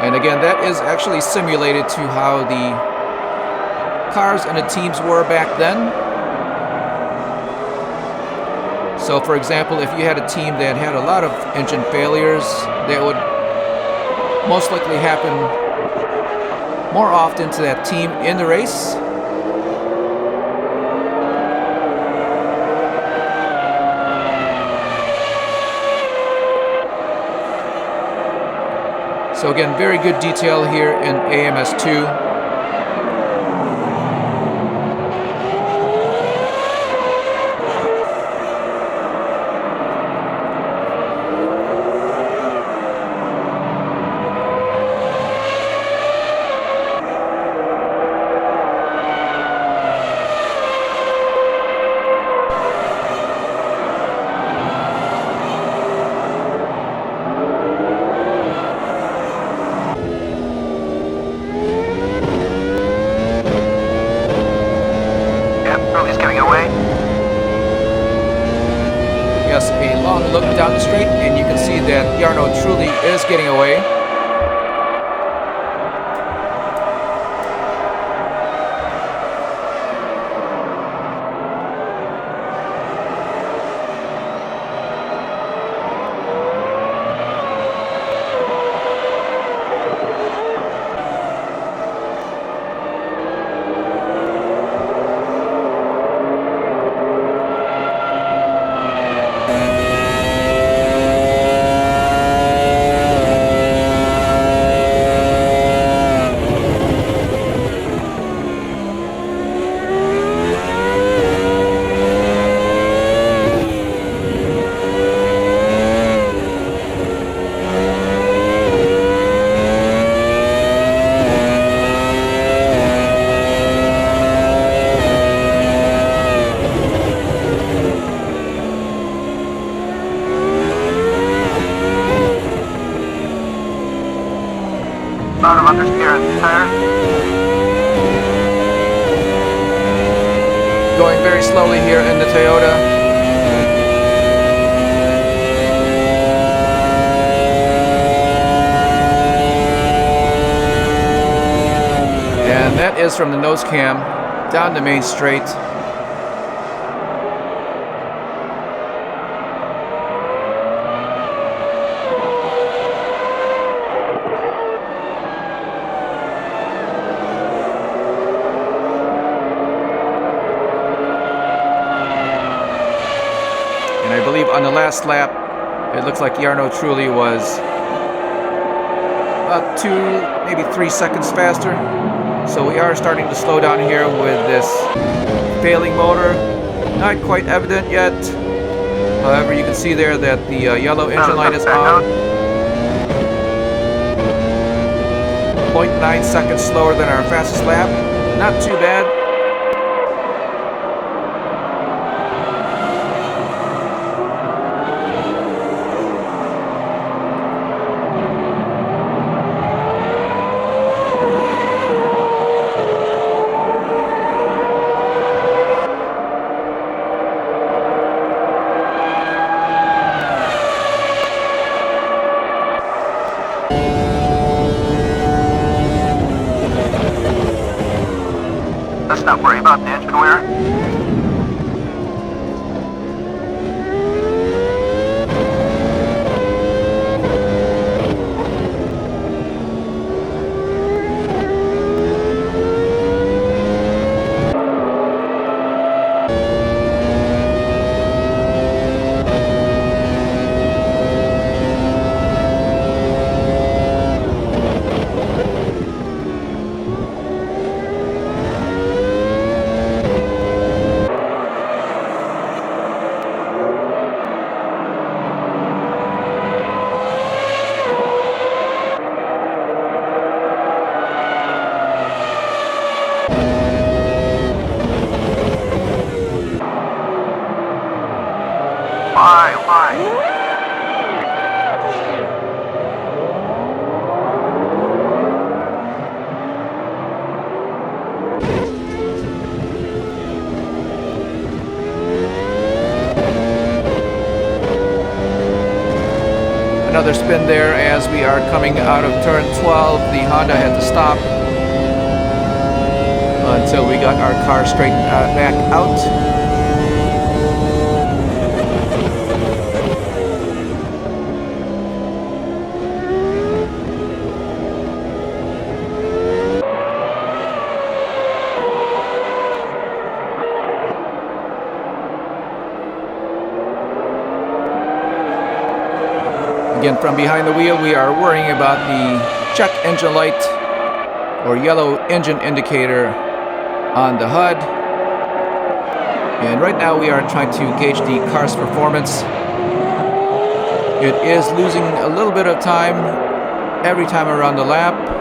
And again, that is actually simulated to how the cars and the teams were back then. So for example, if you had a team that had a lot of engine failures, that would most likely happen more often to that team in the race. So again, very good detail here in AMS2. Yes, a long look down the straight, and you can see that Jarno truly is getting away. Out of understeer and tire. Going very slowly here in the Toyota. And that is from the nose cam down the main straight. And I believe on the last lap, it looks like Jarno Trulli was about 2, maybe 3 seconds faster. So we are starting to slow down here with this failing motor. Not quite evident yet. However, you can see there that the yellow engine light is on. 0.9 seconds slower than our fastest lap. Not too bad. Let's not worry about the engine wear. another spin there as we are coming out of turn 12. The Honda had to stop until we got our car straightened back out. Again, from behind the wheel, we are worrying about the check engine light or yellow engine indicator on the HUD. And right now we are trying to gauge the car's performance. It is losing a little bit of time every time around the lap.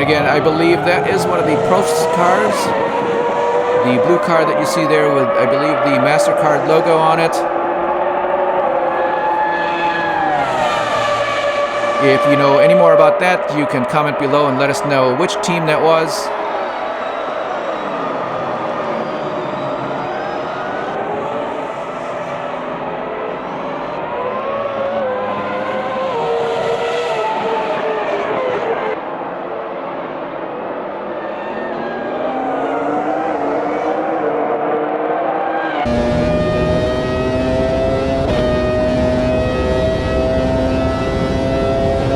Again, I believe that is one of the Prost cars. The blue car that you see there with, I believe, the MasterCard logo on it. If you know any more about that, you can comment below and let us know which team that was.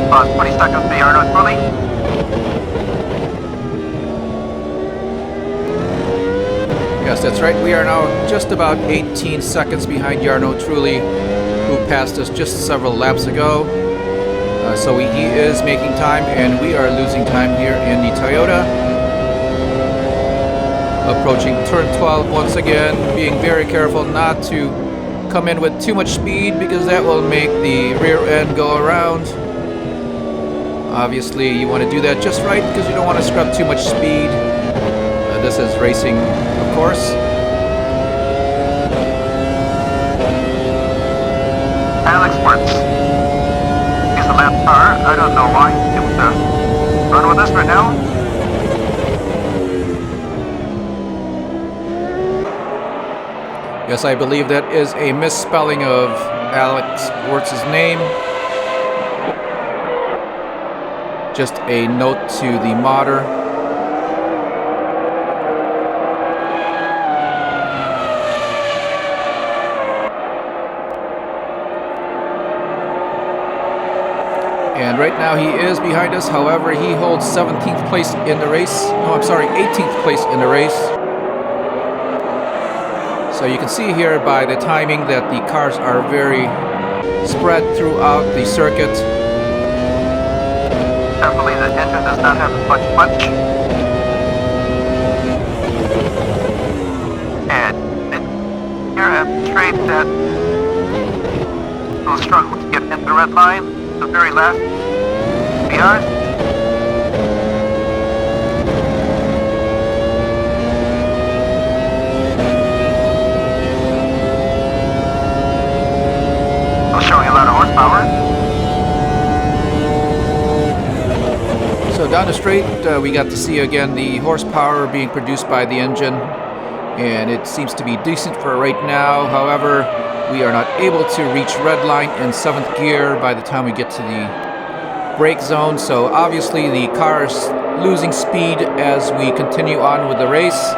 About 20 seconds to Yarno Trulli. Yes, that's right. We are now just about 18 seconds behind Jarno Trulli, who passed us just several laps ago. So he is making time, and we are losing time here in the Toyota. Approaching turn 12 once again, being very careful not to come in with too much speed because that will make the rear end go around. Obviously, you want to do that just right because you don't want to scrub too much speed. This is racing, of course. Alex Wertz. He's a lap car. I don't know why he would run with us right now. Yes, I believe that is a misspelling of Alex Wertz's name. Just a note to the modder. And right now he is behind us. However, he holds 17th place in the race. No, I'm sorry, 18th place in the race. So you can see here by the timing that the cars are very spread throughout the circuit. I believe the engine does not have as much punch. And here I'm straight that will struggle to get into the red line, the very last beyond. Showing a lot of horsepower. So down the straight, we got to see again the horsepower being produced by the engine, and it seems to be decent for right now. However, we are not able to reach red line in 7th gear by the time we get to the brake zone. So obviously the car is losing speed as we continue on with the race.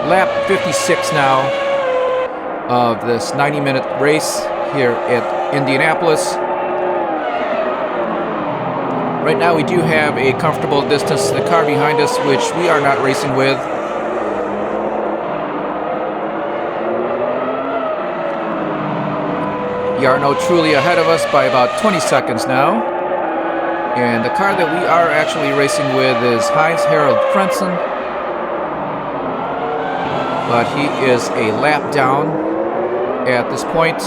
Lap 56 now of this 90-minute race here at Indianapolis. Right now we do have a comfortable distance to the car behind us, which we are not racing with. Jarno Trulli ahead of us by about 20 seconds now. And the car that we are actually racing with is Heinz Harald Frentzen. But he is a lap down at this point.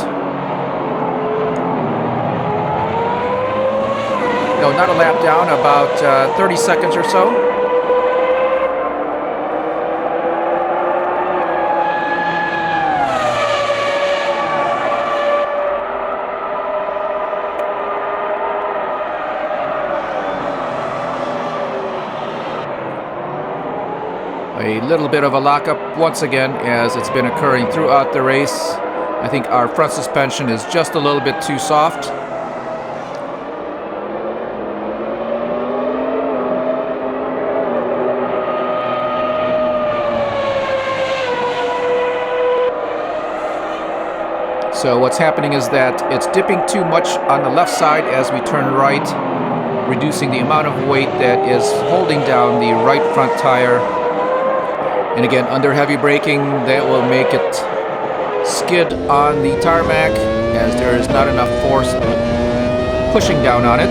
No, not a lap down, about 30 seconds or so. A little bit of a lockup once again, as it's been occurring throughout the race. I think our front suspension is just a little bit too soft. So what's happening is that it's dipping too much on the left side as we turn right, reducing the amount of weight that is holding down the right front tire. And again, under heavy braking, that will make it skid on the tarmac as there is not enough force pushing down on it.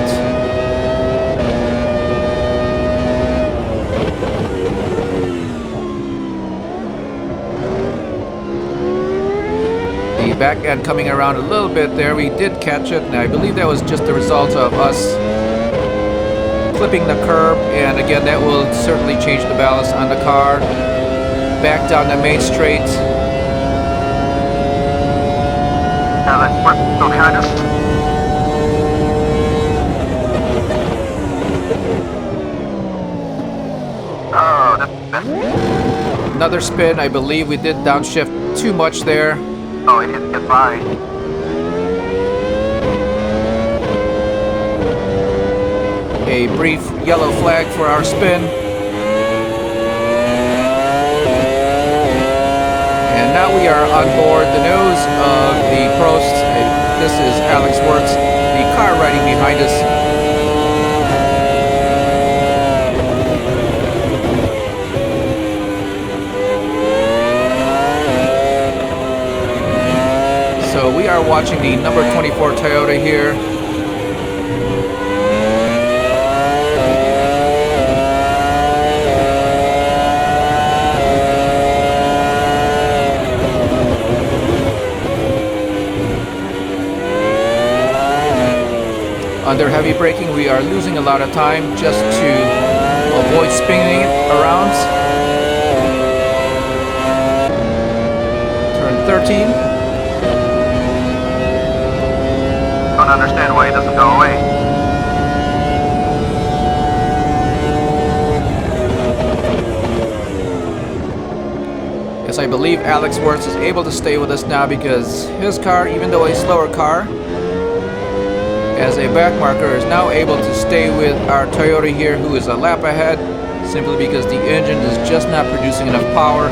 The back end coming around a little bit there, we did catch it, and I believe that was just the result of us clipping the curb, and again that will certainly change the balance on the car. Back down the main straight. Alex, what's behind us? Oh, that's best. Another spin. I believe we did downshift too much there. Oh, he didn't get by. A brief yellow flag for our spin. And now we are on board the nose of the Prost. This is Alex Wirtz, the car riding behind us. So we are watching the number 24 Toyota here. Under heavy braking, we are losing a lot of time just to avoid spinning it around. Turn 13. Don't understand why he doesn't go away. Yes, I believe Alex Wirtz is able to stay with us now because his car, even though a slower car, as a back marker, is now able to stay with our Toyota here, who is a lap ahead, simply because the engine is just not producing enough power.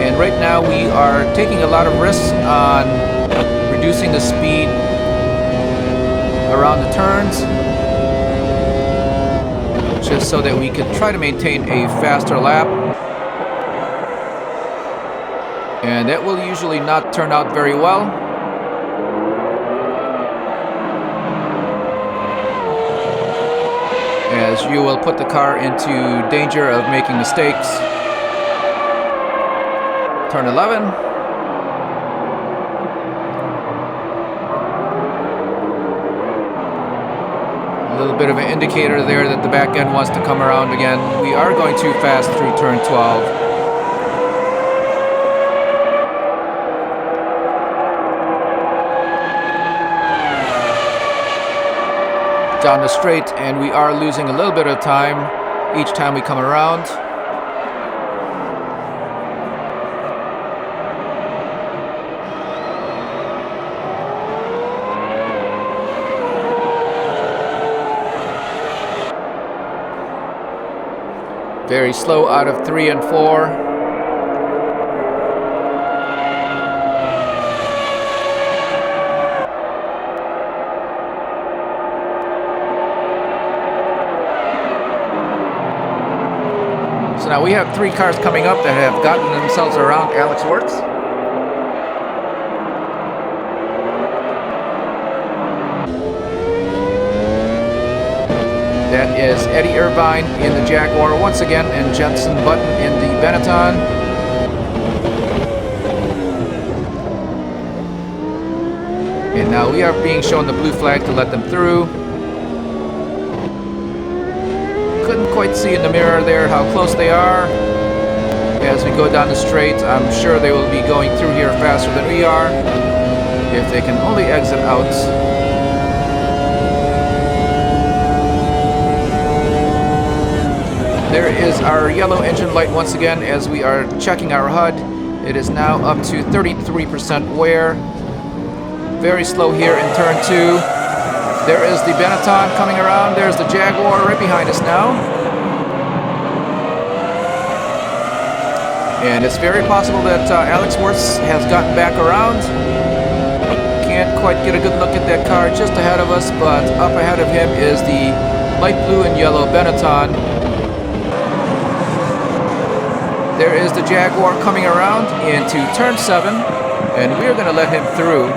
And right now we are taking a lot of risks on reducing the speed around the turns, just so that we can try to maintain a faster lap. And that will usually not turn out very well, as you will put the car into danger of making mistakes. Turn 11. A little bit of an indicator there that the back end wants to come around again. We are going too fast through turn 12. Down the straight, and we are losing a little bit of time each time we come around. Very slow out of 3 and 4. So now we have 3 cars coming up that have gotten themselves around Alex Wirtz. That is Eddie Irvine in the Jaguar once again, and Jensen Button in the Benetton. And now we are being shown the blue flag to let them through. Couldn't quite see in the mirror there how close they are. As we go down the straight, I'm sure they will be going through here faster than we are, if they can only exit out. There is our yellow engine light once again as we are checking our HUD. It is now up to 33% wear. Very slow here in turn 2. There is the Benetton coming around. There's the Jaguar right behind us now. And it's very possible that Alex Wirtz has gotten back around. Can't quite get a good look at that car just ahead of us, but up ahead of him is the light blue and yellow Benetton. There is the Jaguar coming around into turn 7, and we're going to let him through.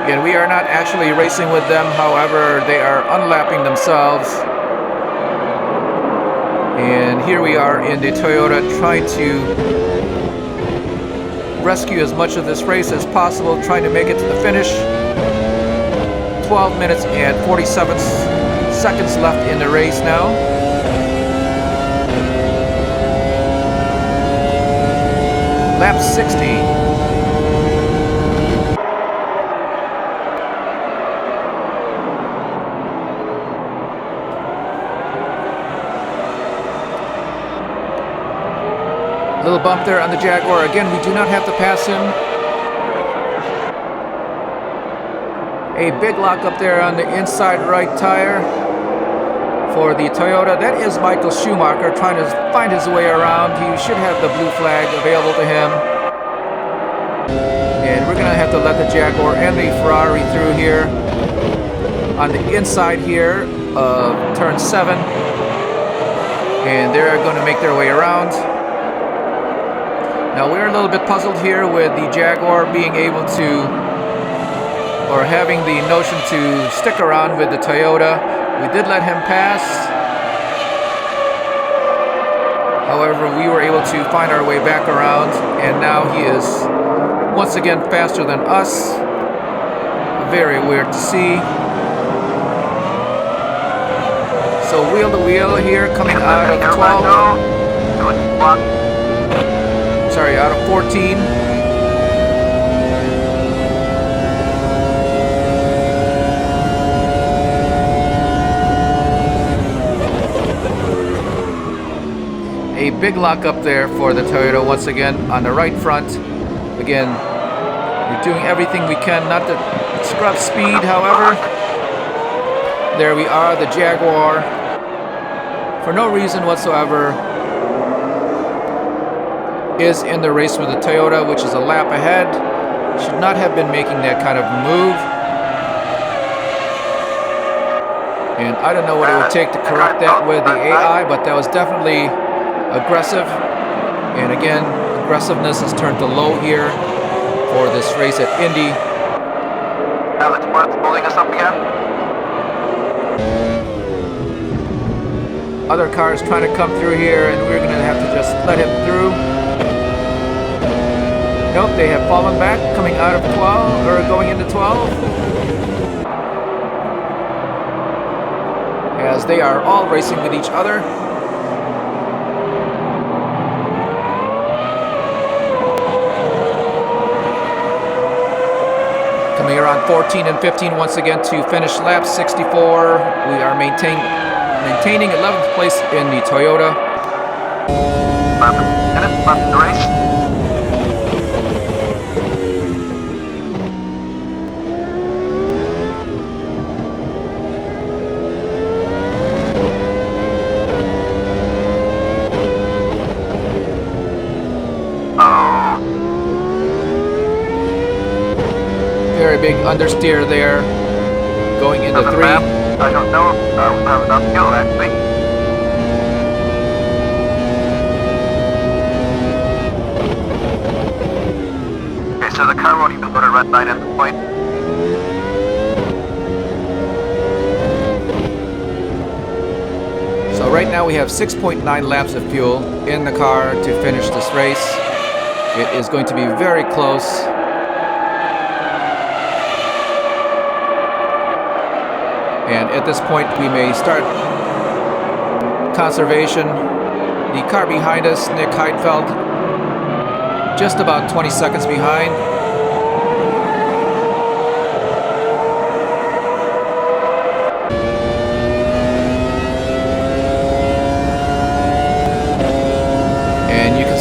Again, we are not actually racing with them, however, they are unlapping themselves. And here we are in the Toyota trying to rescue as much of this race as possible, trying to make it to the finish. 12 minutes and 47 seconds left in the race now. Lap 60. Little bump there on the Jaguar. Again, we do not have to pass him. A big lock up there on the inside right tire for the Toyota. That is Michael Schumacher trying to find his way around. He should have the blue flag available to him. And we're going to have to let the Jaguar and the Ferrari through here. On the inside here of turn 7. And they're going to make their way around. Now we're a little bit puzzled here with the Jaguar being able to, or having the notion to stick around with the Toyota. We did let him pass. However, we were able to find our way back around, and now he is once again faster than us. Very weird to see. So wheel to wheel here, coming out of 12. Sorry, out of 14. A big lock up there for the Toyota once again on the right front. Again, we're doing everything we can not to scrub speed, however. There we are, the Jaguar. For no reason whatsoever, is in the race with the Toyota, which is a lap ahead. Should not have been making that kind of move. And I don't know what it would take to correct that with the AI, but that was definitely aggressive. And again, aggressiveness has turned to low here for this race at Indy. Alex Wirtz pulling us up again. Other cars trying to come through here, and we're going to have to just let him through. Nope, they have fallen back, coming out of 12, or going into 12. As they are all racing with each other. Coming around 14 and 15 once again to finish lap 64. We are maintaining 11th place in the Toyota. 11 minutes left in the race. Very big understeer there, going into 3. I don't know if I will have enough fuel actually. Okay, so the car won't even go to red light at this point. So right now we have 6.9 laps of fuel in the car to finish this race. It is going to be very close. And at this point, we may start conservation. The car behind us, Nick Heidfeld, just about 20 seconds behind.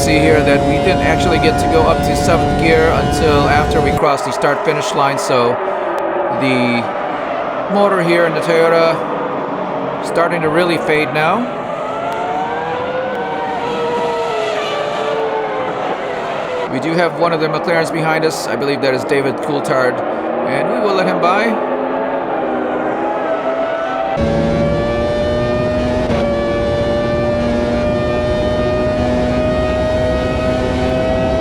see here that we didn't actually get to go up to 7th gear until after we crossed the start-finish line, so the motor here in the Toyota starting to really fade now. We do have one of the McLarens behind us. I believe that is David Coulthard, and we will let him by.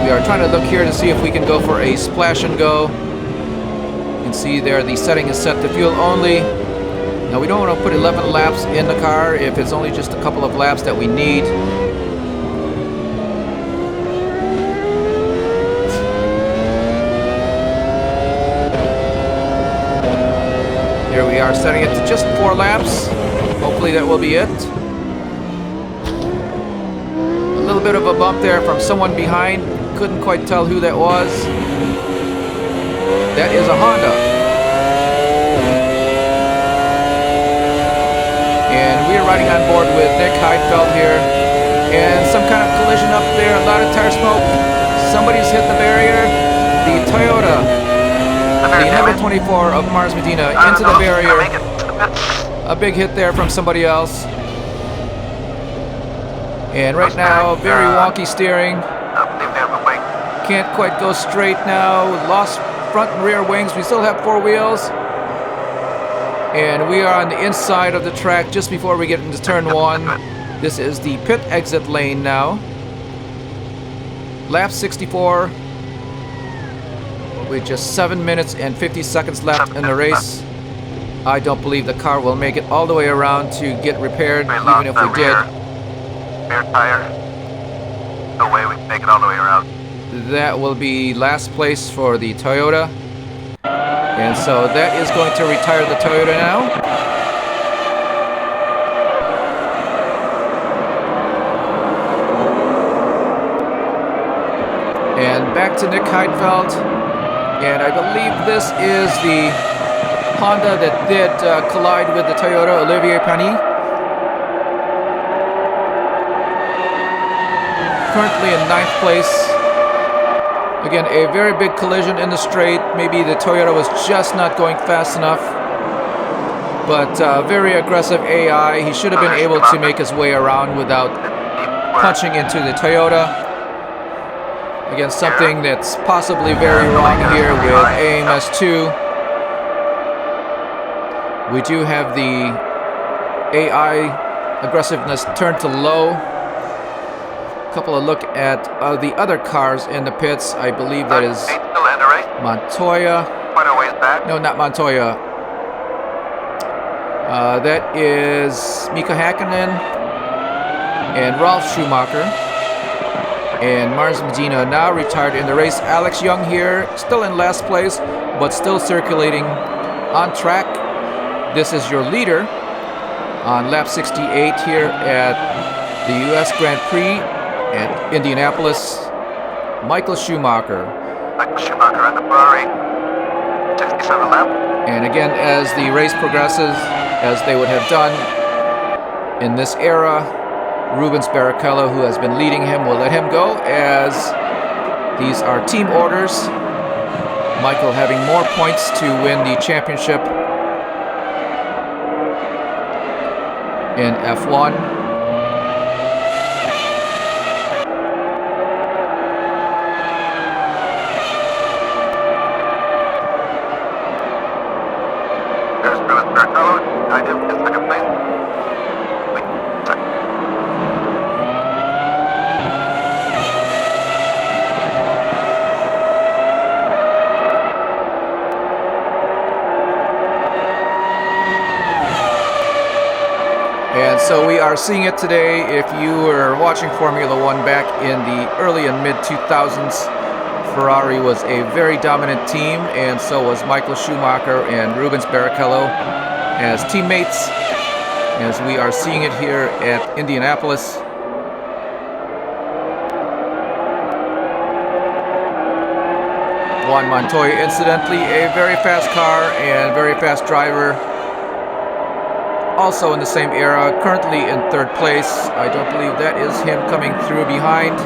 We are trying to look here to see if we can go for a splash and go. You can see there the setting is set to fuel only. Now we don't want to put 11 laps in the car if it's only just a couple of laps that we need. Here we are setting it to just 4 laps. Hopefully that will be it. A little bit of a bump there from someone behind. Couldn't quite tell who that was. That is a Honda. And we are riding on board with Nick Heidfeld here. And some kind of collision up there. A lot of tire smoke. Somebody's hit the barrier. The Toyota. The number 24 of Mars Medina into the barrier. A big hit there from somebody else. And right now, very wonky steering. Can't quite go straight now. Lost front and rear wings. We still have 4 wheels. And we are on the inside of the track just before we get into turn 1. This is the pit exit lane now. Lap 64. With just 7 minutes and 50 seconds left in the race. I don't believe the car will make it all the way around to get repaired, even if we did. Rear tire. No way we can make it all the way around. That will be last place for the Toyota. And so that is going to retire the Toyota now. And back to Nick Heidfeld. And I believe this is the Honda that did collide with the Toyota, Olivier Panis. Currently in 9th place. Again, a very big collision in the straight. Maybe the Toyota was just not going fast enough. But very aggressive AI. He should have been able to make his way around without punching into the Toyota. Again, something that's possibly very wrong here with AMS2. We do have the AI aggressiveness turned to low. Couple of look at the other cars in the pits. I believe that is Montoya. No, not Montoya. That is Mika Hakkinen and Ralf Schumacher. And Mars Medina now retired in the race. Alex Young here, still in last place, but still circulating on track. This is your leader on lap 68 here at the US Grand Prix at Indianapolis, Michael Schumacher. Michael Schumacher on the Ferrari, 67 lap. And again, as the race progresses, as they would have done in this era, Ruebens Barrichello, who has been leading him, will let him go, as these are team orders. Michael having more points to win the championship in F1. And so we are seeing it today. If you were watching Formula One back in the early and mid 2000s, Ferrari was a very dominant team, and so was Michael Schumacher and Ruebens Barrichello as teammates, as we are seeing it here at Indianapolis. Juan Montoya, incidentally, a very fast car and very fast driver. Also in the same era, currently in 3rd place. I don't believe that is him coming through behind.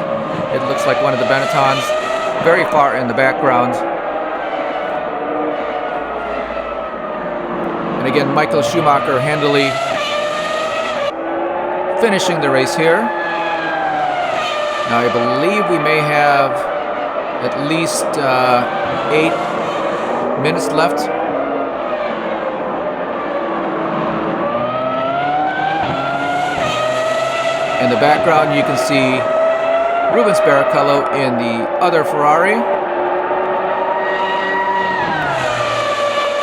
It looks like one of the Benettons very far in the background. And again, Michael Schumacher handily finishing the race here. Now I believe we may have at least 8 minutes left. In the background you can see Ruebens Barrichello in the other Ferrari.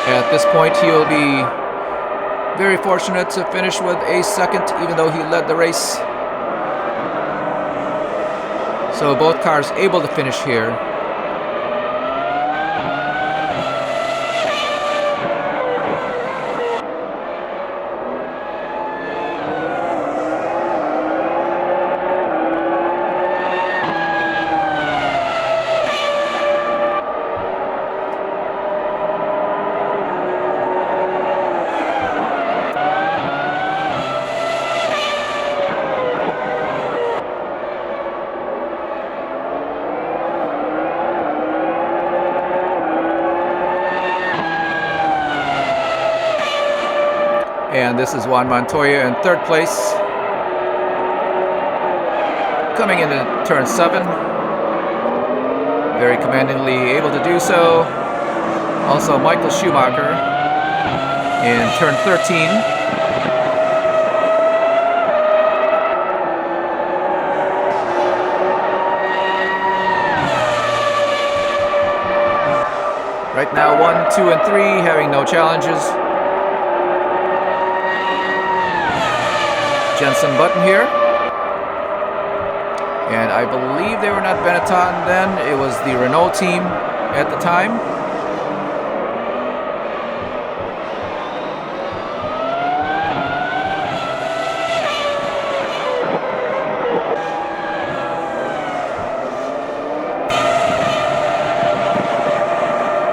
At this point he'll be very fortunate to finish with a second, even though he led the race. So both cars able to finish here. And this is Juan Montoya in third place. Coming into turn 7. Very commandingly able to do so. Also Michael Schumacher in turn 13. Right now 1, 2, and 3 having no challenges. Jensen Button here, and I believe they were not Benetton then, it was the Renault team at the time.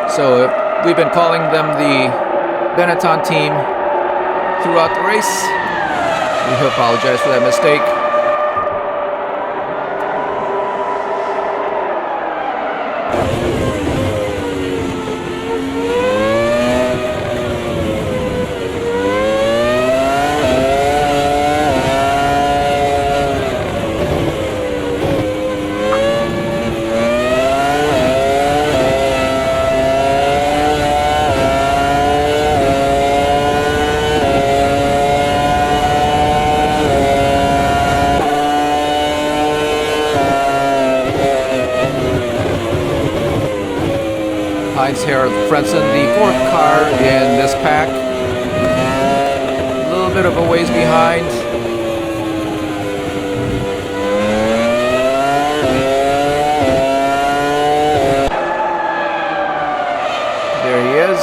So we've been calling them the Benetton team throughout the race. We apologize for that mistake. Harold Frentzen, the 4th car in this pack. A little bit of a ways behind. There he is.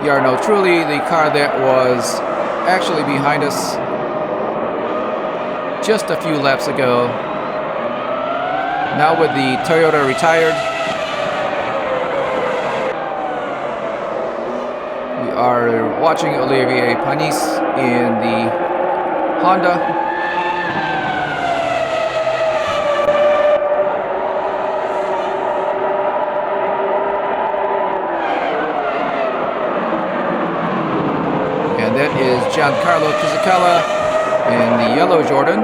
Jarno Trulli, the car that was actually behind us just a few laps ago. Now with the Toyota retired, we are watching Olivier Panis in the Honda. That is Giancarlo Fisichella in the yellow Jordan.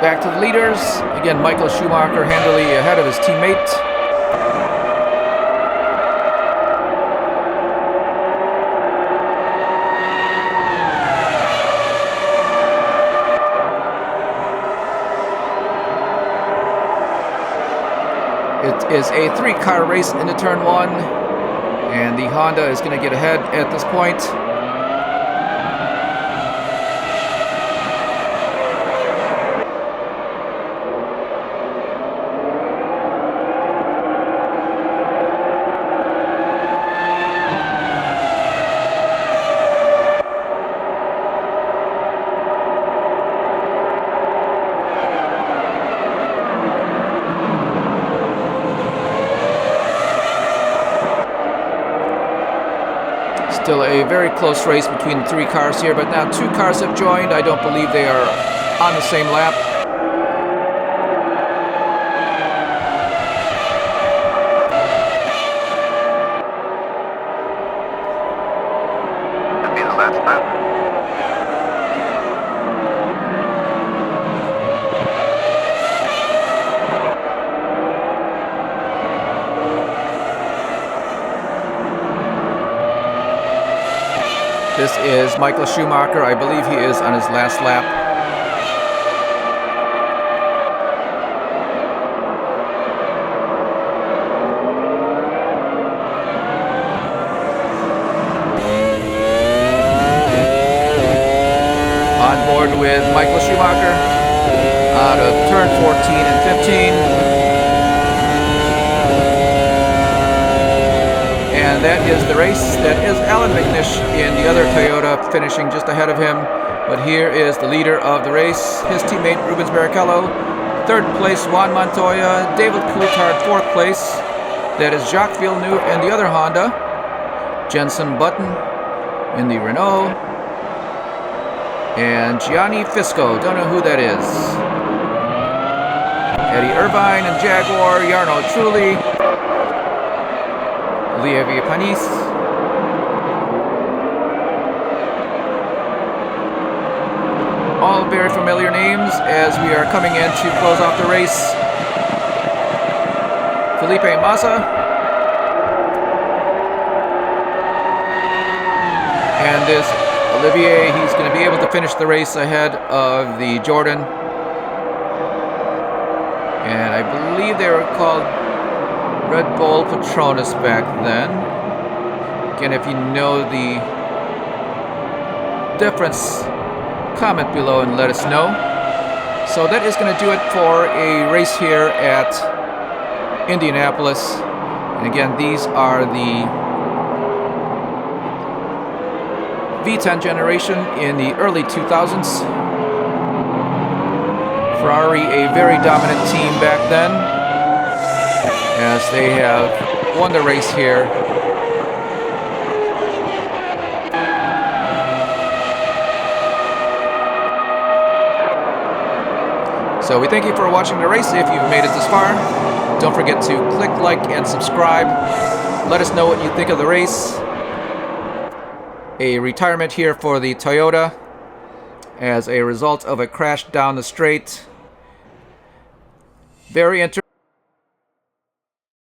Back to the leaders. Again, Michael Schumacher handily ahead of his teammate. It is a 3-car race into turn 1, and the Honda is going to get ahead at this point. Still a very close race between the 3 cars here, but now 2 cars have joined. I don't believe they are on the same lap. Could be the last lap. This is Michael Schumacher. I believe he is on his last lap. On board with Michael Schumacher out of turn 14 and 15. And that is the race. That is Alan McNish in the other Toyota finishing just ahead of him. But here is the leader of the race, his teammate Ruebens Barrichello. 3rd place, Juan Montoya. David Coulthard, 4th place. That is Jacques Villeneuve in the other Honda. Jenson Button in the Renault. And Gianni Fisco, don't know who that is. Eddie Irvine in Jaguar. Jarno Trulli. Olivier Panis. All very familiar names as we are coming in to close off the race. Felipe Massa. And this Olivier, he's going to be able to finish the race ahead of the Jordan. And I believe they were called Red Bull Patronus back then. Again, if you know the difference, comment below and let us know. So that is going to do it for a race here at Indianapolis. And again, these are the V10 generation in the early 2000s. Ferrari, a very dominant team back then, as they have won the race here. So we thank you for watching the race. If you've made it this far, don't forget to click like and subscribe. Let us know what you think of the race. A retirement here for the Toyota as a result of a crash down the straight. Very interesting.